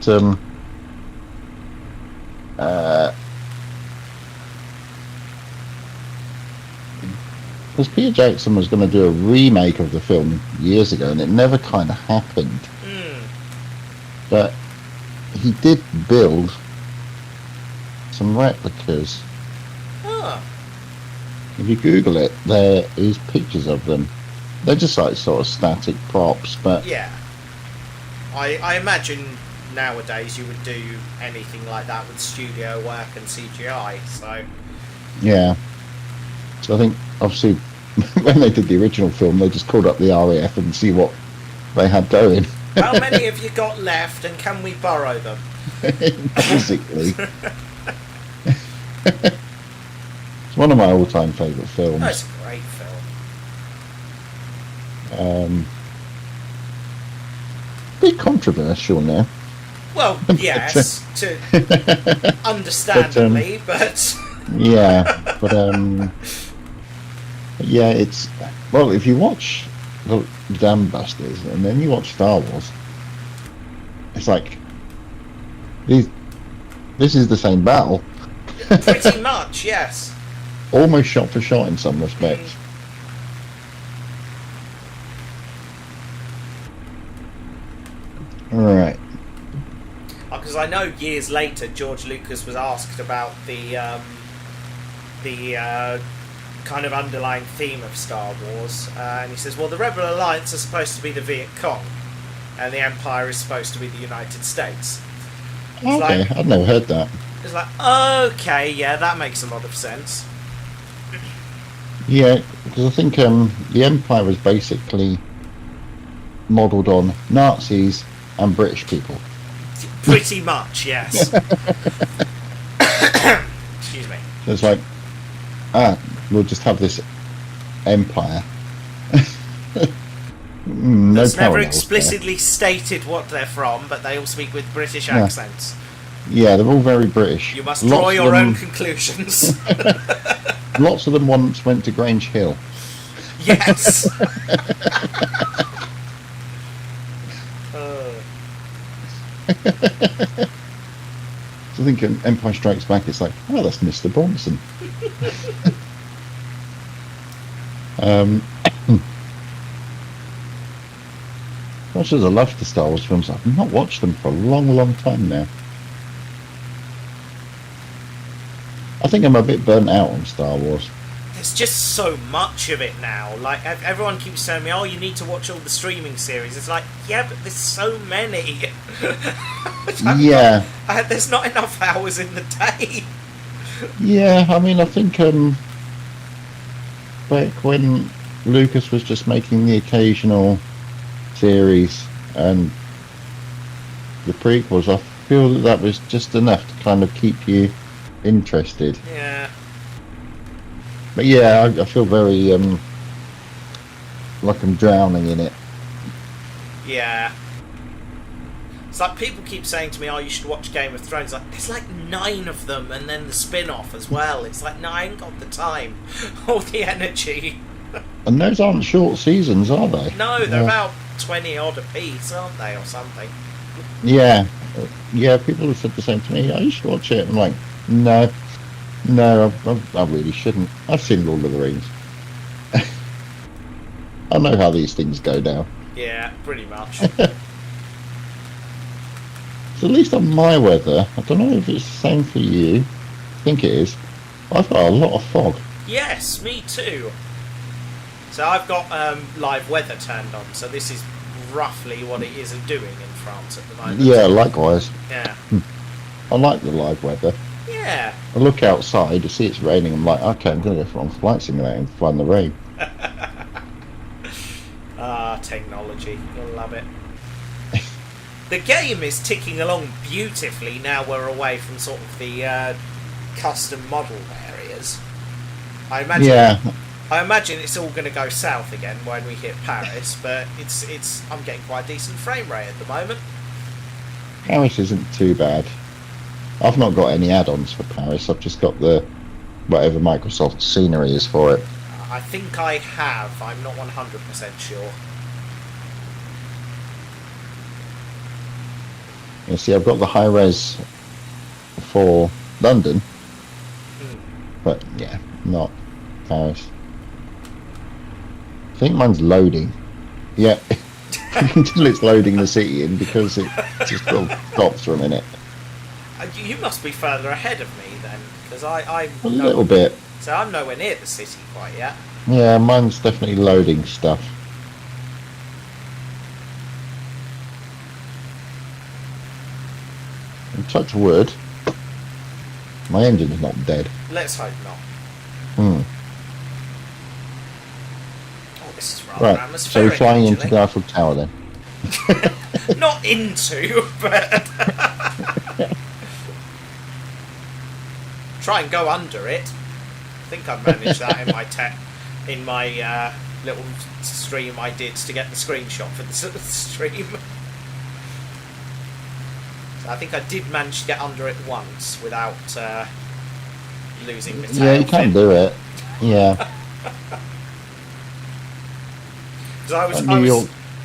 because Peter Jackson was going to do a remake of the film years ago, and it never kind of happened. But he did build some replicas. Ah, If you Google it, there is pictures of them. They're just like sort of static props, but yeah. I imagine nowadays you would do anything like that with studio work and CGI. So yeah. So I think obviously when they did the original film, they just called up the RAF and see what they had going. how many have you got left, and can we borrow them? Basically. It's one of my all-time favourite films. That's a great film. Bit controversial now. Well, yes, understandably, but Yeah, but yeah, it's well. If you watch the Dam Busters and then you watch Star Wars, it's like this is the same battle, pretty much, yes. almost shot for shot in some respects. Right. Because I know years later George Lucas was asked about the kind of underlying theme of Star Wars, and he says, well, the Rebel Alliance are supposed to be the Viet Cong, and the Empire is supposed to be the United States. Okay, like- I'd never heard that. It's like, okay, yeah, that makes a lot of sense. Yeah, because I think the Empire was basically modelled on Nazis and British people. Pretty much, yes. Excuse me. So it's like, we'll just have this empire. No It's never parallels explicitly stated what they're from, but they all speak with British Yeah. accents. there. Yeah, they're all very British. You must draw Lots of your them- own conclusions. Lots of them once went to Grange Hill. Yes. So I think in Empire Strikes Back, it's like, oh, that's Mr. Bronson. Much as I love the Star Wars films, I've not watched them for a long, long time now. I think I'm a bit burnt out on Star Wars. There's just so much of it now. Like, everyone keeps telling me, oh, you need to watch all the streaming series. It's like, yeah, but there's so many. Yeah. There's not enough hours in the day. Yeah, I mean, I think back when Lucas was just making the occasional series and the prequels, I feel that that was just enough to kind of keep you interested. Yeah. But yeah, I feel very like I'm drowning in it. Yeah. It's like people keep saying to me, "Oh, you should watch Game of Thrones." Like, there's like 9 of them, and then the spin-off as well. It's like, no, I ain't got the time or the energy. And those aren't short seasons, are they? No, they're about 20 odd a piece, aren't they, or something? Yeah, yeah. People have said the same to me. Oh, you should watch it. I'm like, no, I really shouldn't. I've seen Lord of the Rings. I know how these things go down. Yeah, pretty much. So at least on my weather, I don't know if it's the same for you. I think it is. I've got a lot of fog. Yes, me too. So I've got live weather turned on, so this is roughly what it is doing in France at the moment. Yeah, likewise. Yeah. I like the live weather. Yeah. I look outside to see it's raining. I'm like, okay, I'm going to go on flight simulator and fly in the rain. Technology. You'll love it. The game is ticking along beautifully now we're away from sort of the custom model areas. I imagine it's all going to go south again when we hit Paris, but I'm getting quite a decent frame rate at the moment. Paris isn't too bad. I've not got any add-ons for Paris. I've just got the whatever Microsoft scenery is for it. I think I have. I'm not 100% sure. You see, I've got the high res for London, but yeah, not Paris. I think mine's loading. Yeah, until it's loading the city in, because it just sort of stops for a minute. You must be further ahead of me then, because I'm A little bit. So I'm nowhere near the city quite yet. Yeah, mine's definitely loading stuff. And touch wood, my engine's not dead. Let's hope not. Hmm. Oh, this is rather Right, atmospheric. so we're flying into actually. the Eiffel Tower then. Not into, but try and go under it. I think I've managed that in my little stream I did to get the screenshot for the stream. So I think I did manage to get under it once without losing my tail. Yeah, you can do it. Yeah. Because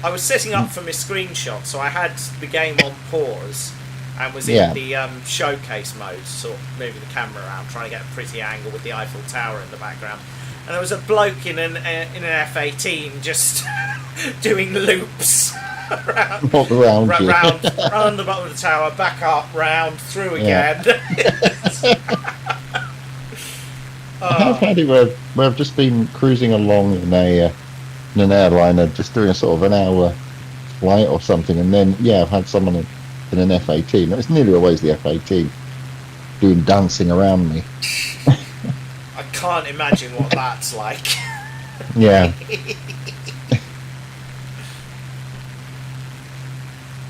I was setting up for my screenshot, so I had the game on pause and was in the showcase mode, sort of moving the camera around, trying to get a pretty angle with the Eiffel Tower in the background. And there was a bloke in an F-18 just doing loops around the bottom of the tower, back up, round, through again. I've had it where I've just been cruising along in an airliner, just doing a sort of an hour flight or something, and then I've had someone in an F-18. It's nearly always the F-18 doing dancing around me. I can't imagine what that's like. Yeah.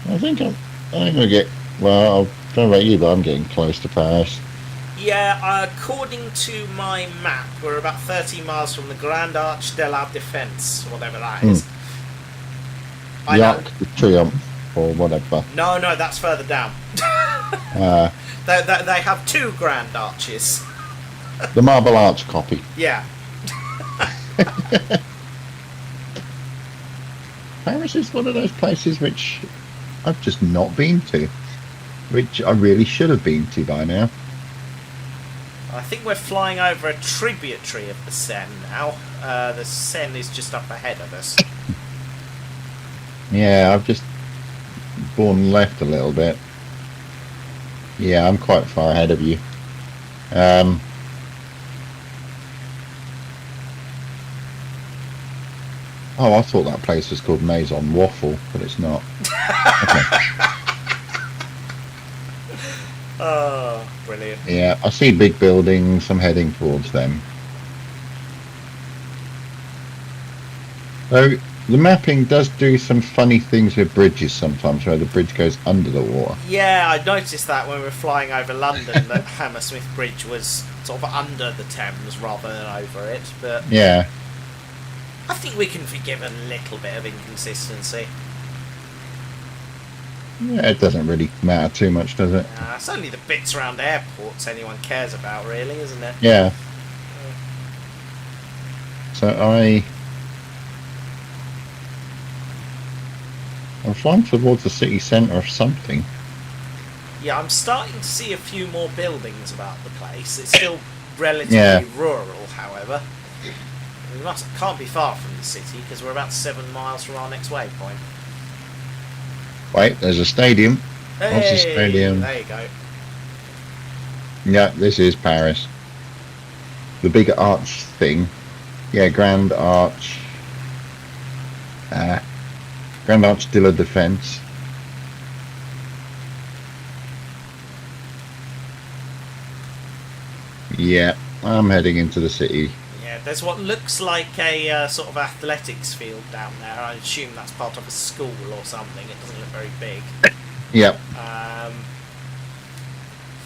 I think I'm gonna get. Well, I don't know about you, but I'm getting close to Paris. Yeah, according to my map, we're about 30 miles from the Grand Arch de la Défense, whatever that is. The Arc de Triomphe, or whatever. No, that's further down. They have 2 Grand Arches. The Marble Arch copy. Yeah. Paris is one of those places which I've just not been to, which I really should have been to by now. I think we're flying over a tributary of the Seine now. The Seine is just up ahead of us. Yeah, I've just borne left a little bit. Yeah, I'm quite far ahead of you. Oh, I thought that place was called Maison Waffle, but it's not. Okay. Oh, brilliant. Yeah, I see big buildings. I'm heading towards them. So the mapping does do some funny things with bridges sometimes, where the bridge goes under the water. Yeah, I noticed that when we were flying over London, that Hammersmith Bridge was sort of under the Thames rather than over it. But Yeah, I think we can forgive a little bit of inconsistency. yeah, it doesn't really matter too much, does it? It's only the bits around airports anyone cares about, really, isn't it? Yeah. So I'm flying towards the city centre of something. Yeah, I'm starting to see a few more buildings about the place. It's still relatively rural, however. We can't be far from the city because we're about 7 miles from our next waypoint. Wait, there's a stadium. What's the stadium? There you go. Yeah, this is Paris. The big arch thing. Yeah, Grand Arch. Grand Arch de la Défense. Yeah, I'm heading into the city. Yeah, there's what looks like a sort of athletics field down there. I assume that's part of a school or something. It doesn't look very big. Yep. A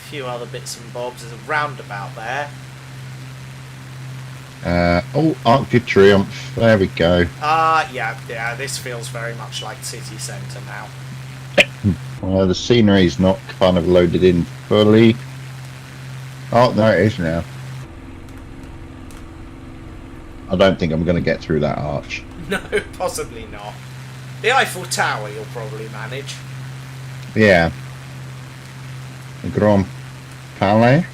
few other bits and bobs. There's a roundabout there. Oh, Arc de Triomphe. There we go. Yeah, this feels very much like city centre now. Well, the scenery's not kind of loaded in fully. Oh, there it is now. I don't think I'm going to get through that arch. No, possibly not. The Eiffel Tower you'll probably manage. Yeah. The Grand Palais.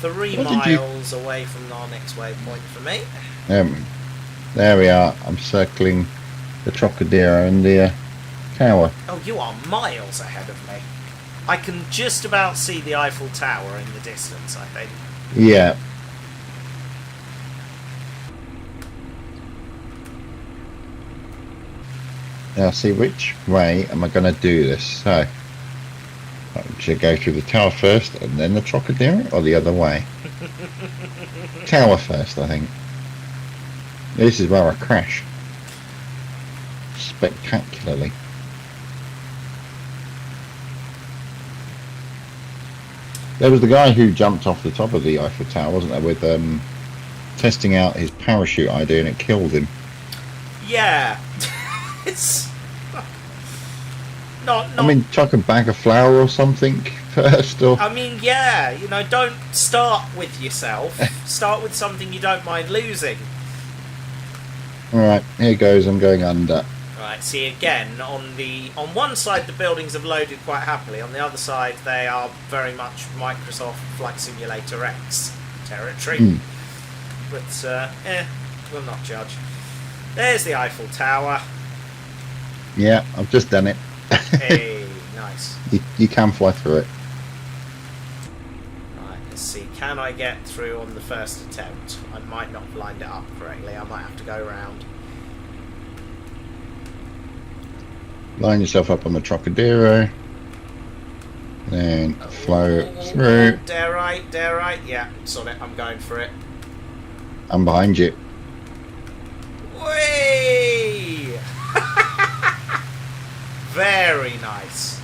3 What did you- miles away from our next waypoint for me. There we are. I'm circling the Trocadero and the tower. Oh, you are miles ahead of me. I can just about see the Eiffel Tower in the distance, I think. Yeah. Now, see, which way am I going to do this? So, should I go through the tower first and then the Trocadero, or the other way? Tower first, I think. This is where I crash. Spectacularly. There was the guy who jumped off the top of the Eiffel Tower, wasn't there, with testing out his parachute idea, and it killed him. Yeah. It's not. I mean, chuck a bag of flour or something first, or... I mean, yeah, don't start with yourself. Start with something you don't mind losing. Alright, here goes, I'm going under. Right, see again, on one side the buildings have loaded quite happily, on the other side they are very much Microsoft Flight Simulator X territory. But, we'll not judge. There's the Eiffel Tower. Yeah, I've just done it. Hey, nice. You can fly through it. Right, let's see, can I get through on the first attempt? I might not have lined it up correctly, I might have to go round. Line yourself up on the Trocadero. Then flow through. Dare I? Yeah, sod it, I'm going for it. I'm behind you. Whee! Very nice.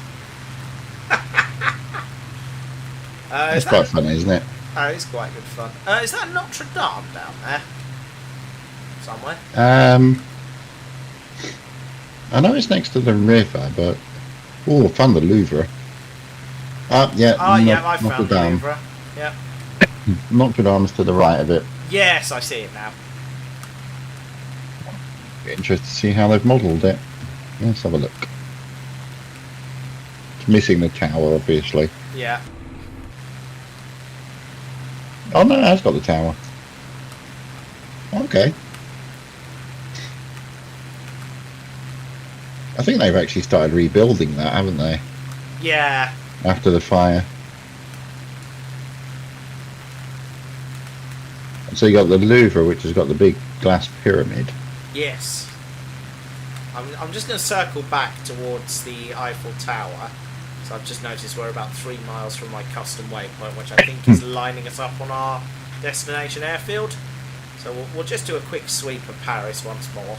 It's quite funny, isn't it? Oh, it's quite good fun. Is that Notre Dame down there? Somewhere? I know it's next to the river, but... Oh, I found the Louvre. Yeah, Oh, yeah, I Notre found the Dame. Louvre. Yeah. Notre Dame's to the right of it. Yes, I see it now. Be interested to see how they've modelled it. Let's have a look. It's missing the tower, obviously. Yeah. Oh no, it has got the tower. Okay. I think they've actually started rebuilding that, haven't they? Yeah. After the fire. And so you got the Louvre, which has got the big glass pyramid. Yes. I'm just going to circle back towards the Eiffel Tower. So I've just noticed we're about 3 miles from my custom waypoint, which I think is lining us up on our destination airfield. So we'll just do a quick sweep of Paris once more.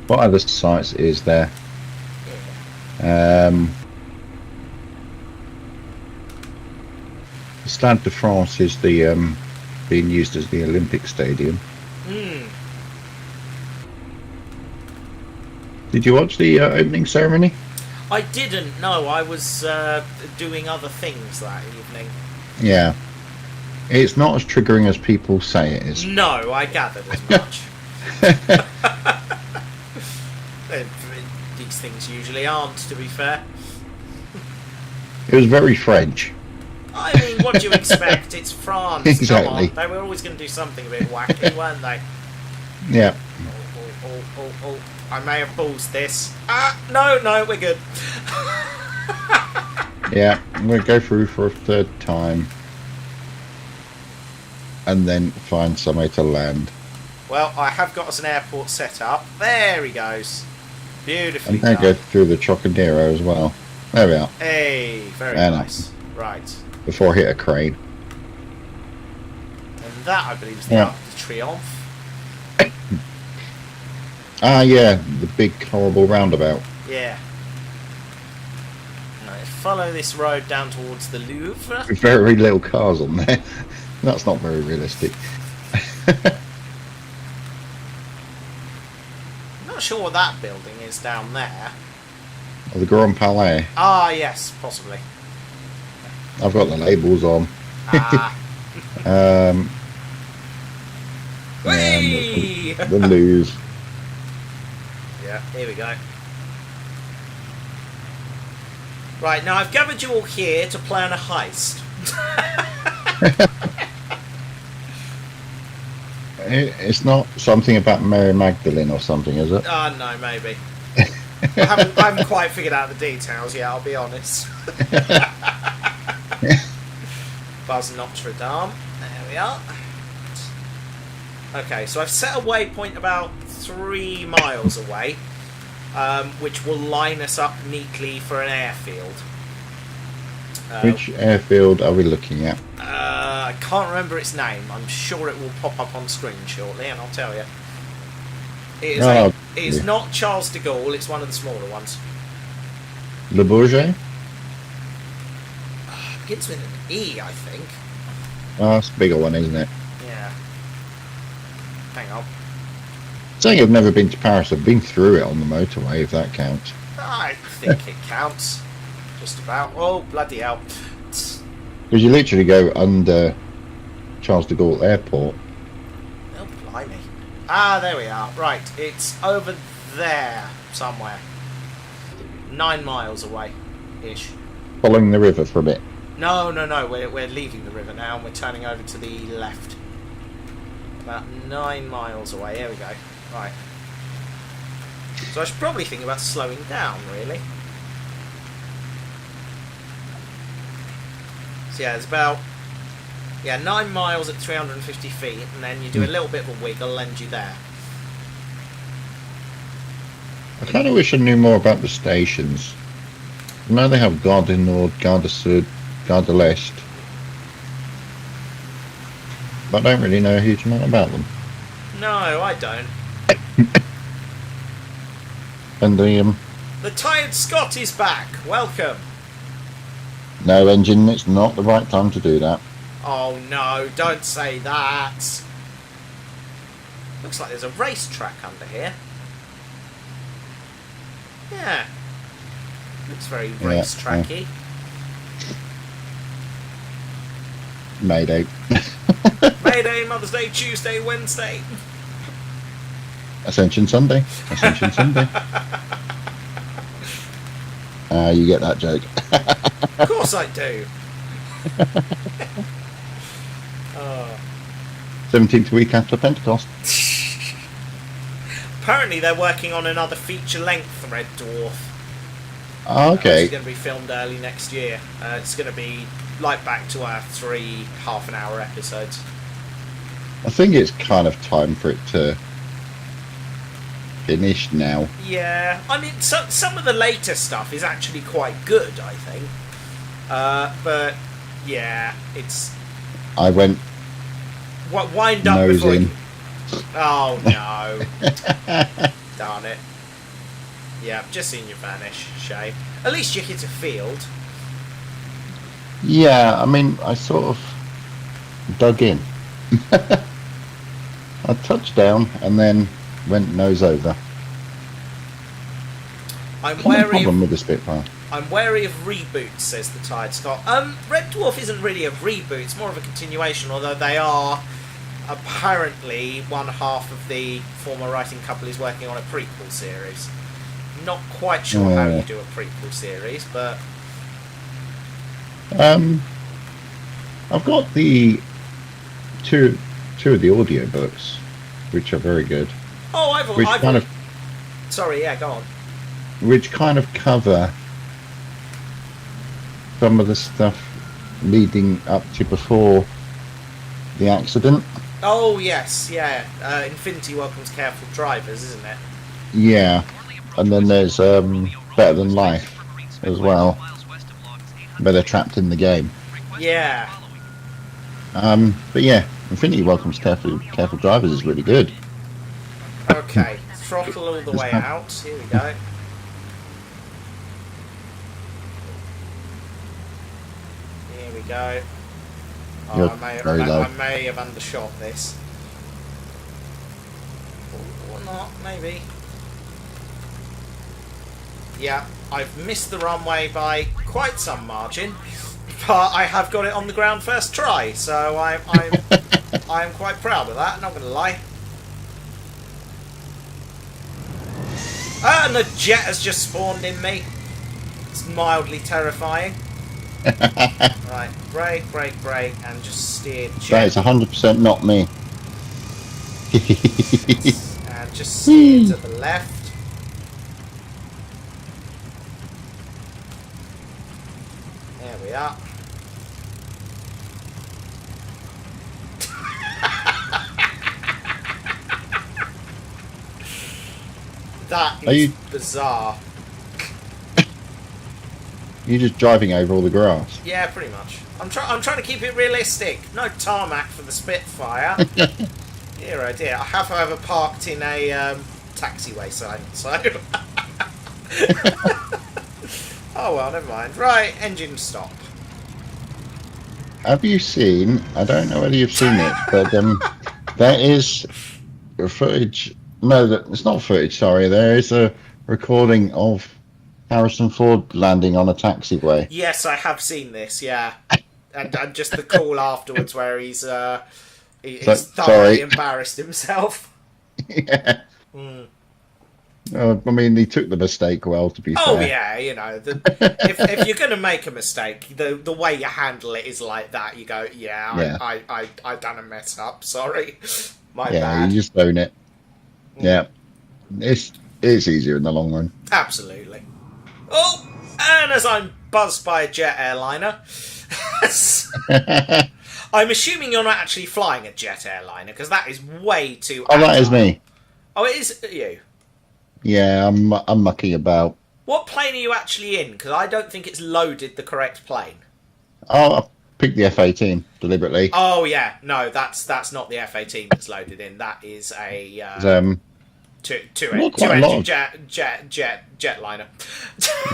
What other sites is there? The Stade de France is the being used as the Olympic Stadium. Did you watch the opening ceremony? I didn't. No, I was doing other things that evening. Yeah. It's not as triggering as people say it is. No, I gathered as much. These things usually aren't, to be fair. It was very French. I mean, what do you expect? It's France. Exactly. Come on. They were always going to do something a bit wacky, weren't they? Yeah. Oh. I may have paused this. No, we're good. Yeah, I'm going to go through for a third time. And then find somewhere to land. Well, I have got us an airport set up. There he goes. Beautifully And then done. go through the Trocadero as well. There we are. Hey, very And nice. Right. Before I hit a crane. And that, I believe, is the Arc de Triomphe. Ah, yeah, the big horrible roundabout. Yeah. Right, follow this road down towards the Louvre. With very little cars on there. That's not very realistic. Not sure what that building is down there. The Grand Palais. Ah, yes, possibly. I've got the labels on. Ah. Whee! The Louvre. Yeah, here we go. Right, now I've gathered you all here to plan a heist. It's not something about Mary Magdalene or something, is it? No, maybe. I haven't quite figured out the details yet, I'll be honest. Buzz Notre Dame. There we are. Okay, so I've set a waypoint about 3 miles away, which will line us up neatly for an airfield. Which airfield are we looking at? I can't remember its name. I'm sure it will pop up on screen shortly, and I'll tell you. It is not Charles de Gaulle, it's one of the smaller ones. Le Bourget? Begins with an E, I think. Oh, that's a bigger one, isn't it? Yeah. Hang on. Saying I've never been to Paris, I've been through it on the motorway, if that counts. I think it counts. Just about. Oh, bloody hell. Because you literally go under Charles de Gaulle Airport. Oh, blimey. Ah, there we are. Right, it's over there somewhere. 9 miles away-ish. Following the river for a bit. No. We're leaving the river now and we're turning over to the left. About 9 miles away. Here we go. Right. So I should probably think about slowing down, really. So yeah, it's about 9 miles at 350 feet, and then you do a little bit of a wiggle and you're there. I kind of wish I knew more about the stations. You know they have Gare du Nord, Gare du Sud, Gare de l'Est. But I don't really know a huge amount about them. No, I don't. And The Tired Scot is back. Welcome. no engine, it's not the right time to do that. Oh no, don't say that. Looks like there's a racetrack under here. Yeah. Looks very racetracky. Mayday. Mayday, Mother's Day, Tuesday, Wednesday. Ascension Sunday. Ascension Sunday. You get that joke. Of course I do. 17th week after Pentecost. Apparently they're working on another feature-length Red Dwarf. Okay. It's going to be filmed early next year. It's going to be like back to our 3 half-an-hour episodes. I think it's kind of time for it to finished now. Yeah, I mean, some of the later stuff is actually quite good, I think. But yeah, it's. I went Wind up nose before in. you. Oh no! Darn it! Yeah, I've just seen you vanish. Shame. At least you hit a field. Yeah, I mean, I sort of dug in. I touched down and then went nose over. I'm No wary. problem with the Spitfire. I'm wary of reboots, says the Tide Scott. Red Dwarf isn't really a reboot; it's more of a continuation. Although they are apparently one half of the former writing couple is working on a prequel series. Not quite sure how you do a prequel series, but I've got the two of the audio books, which are very good. oh, sorry, yeah, go on. Which kind of cover some of the stuff leading up to before the accident. Oh yes, yeah. Infinity welcomes careful drivers, isn't it? Yeah, and then there's Better Than Life as well, where they're trapped in the game. Yeah. But yeah, Infinity welcomes careful drivers is really good. Okay, throttle all the way out. Here we go. Here we go. Oh, You're very low. I may have undershot this. Or not, maybe. Yeah, I've missed the runway by quite some margin, but I have got it on the ground first try, so I'm quite proud of that, not going to lie. And the jet has just spawned in me. It's mildly terrifying. Right, brake, and just steer jet. That is 100% not me. And just steer to the left. There we are. That is bizarre. You're just driving over all the grass. Yeah, pretty much. I'm trying to keep it realistic. No tarmac for the Spitfire. Dear oh dear. I have, however, parked in a taxiway sign, so. Oh well, never mind. Right, engine stop. Have you seen? I don't know whether you've seen it, but there is footage. No, it's not footage. Sorry, there is a recording of Harrison Ford landing on a taxiway. Yes, I have seen this. Yeah, and just the call afterwards where he's thoroughly embarrassed himself. Yeah. I mean, he took the mistake well, to be fair. Oh yeah, you know, if you're going to make a mistake, the way you handle it is like that. You go, I done a mess up. Sorry, my bad. Yeah, you just own it. Yeah, it's easier in the long run. Absolutely. Oh, and as I'm buzzed by a jet airliner, I'm assuming you're not actually flying a jet airliner because that is way too. Oh, that is me. Oh, it is you. Yeah, I'm mucking about. What plane are you actually in? Because I don't think it's loaded the correct plane. Oh, I picked the F-18 deliberately. Oh yeah, no, that's not the F-18 that's loaded in. That is a two engine jetliner.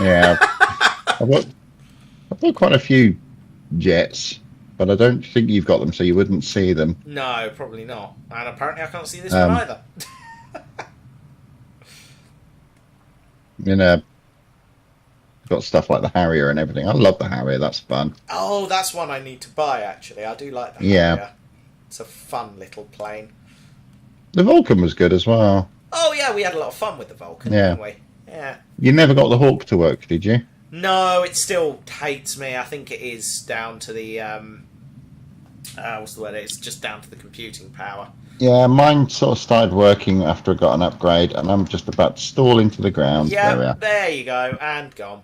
Yeah, I've got quite a few jets, but I don't think you've got them, so you wouldn't see them. No, probably not. And apparently, I can't see this one either. Got stuff like the Harrier and everything. I love the Harrier. That's fun. Oh, that's one I need to buy. Actually, I do like the Harrier. It's a fun little plane. The Vulcan was good as well. Oh yeah, we had a lot of fun with the Vulcan, didn't we? Yeah. You never got the Hawk to work, did you? No, it still hates me. I think it is down to the what's the word? It's just down to the computing power. Yeah, mine sort of started working after I got an upgrade, and I'm just about to stall into the ground. Yeah, there you go, and gone.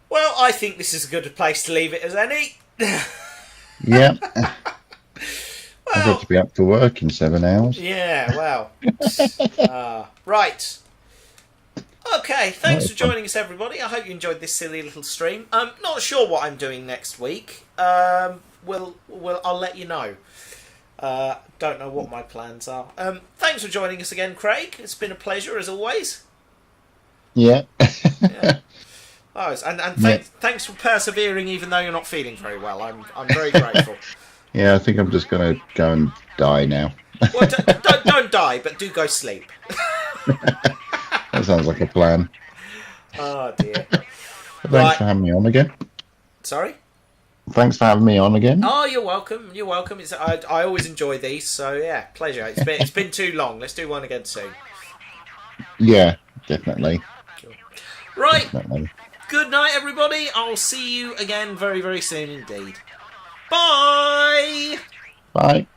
Well, I think this is a good place to leave it as any. Yeah. I've got to be up for work in 7 hours. Yeah, well. Right. Okay, thanks for joining us, everybody. I hope you enjoyed this silly little stream. I'm not sure what I'm doing next week. I'll let you know. Don't know what my plans are. Thanks for joining us again, Craig. It's been a pleasure as always. Yeah. Yeah. Oh, and thanks for persevering, even though you're not feeling very well. I'm very grateful. Yeah, I think I'm just going to go and die now. Well, don't die, but do go sleep. That sounds like a plan. Oh dear. Thanks for having me on again. Sorry? Thanks for having me on again. Oh, you're welcome. You're welcome. I always enjoy these, so yeah, pleasure. It's been too long. Let's do one again soon. Yeah, definitely. Cool. Right. Definitely. Good night, everybody. I'll see you again very, very soon indeed. Bye. Bye.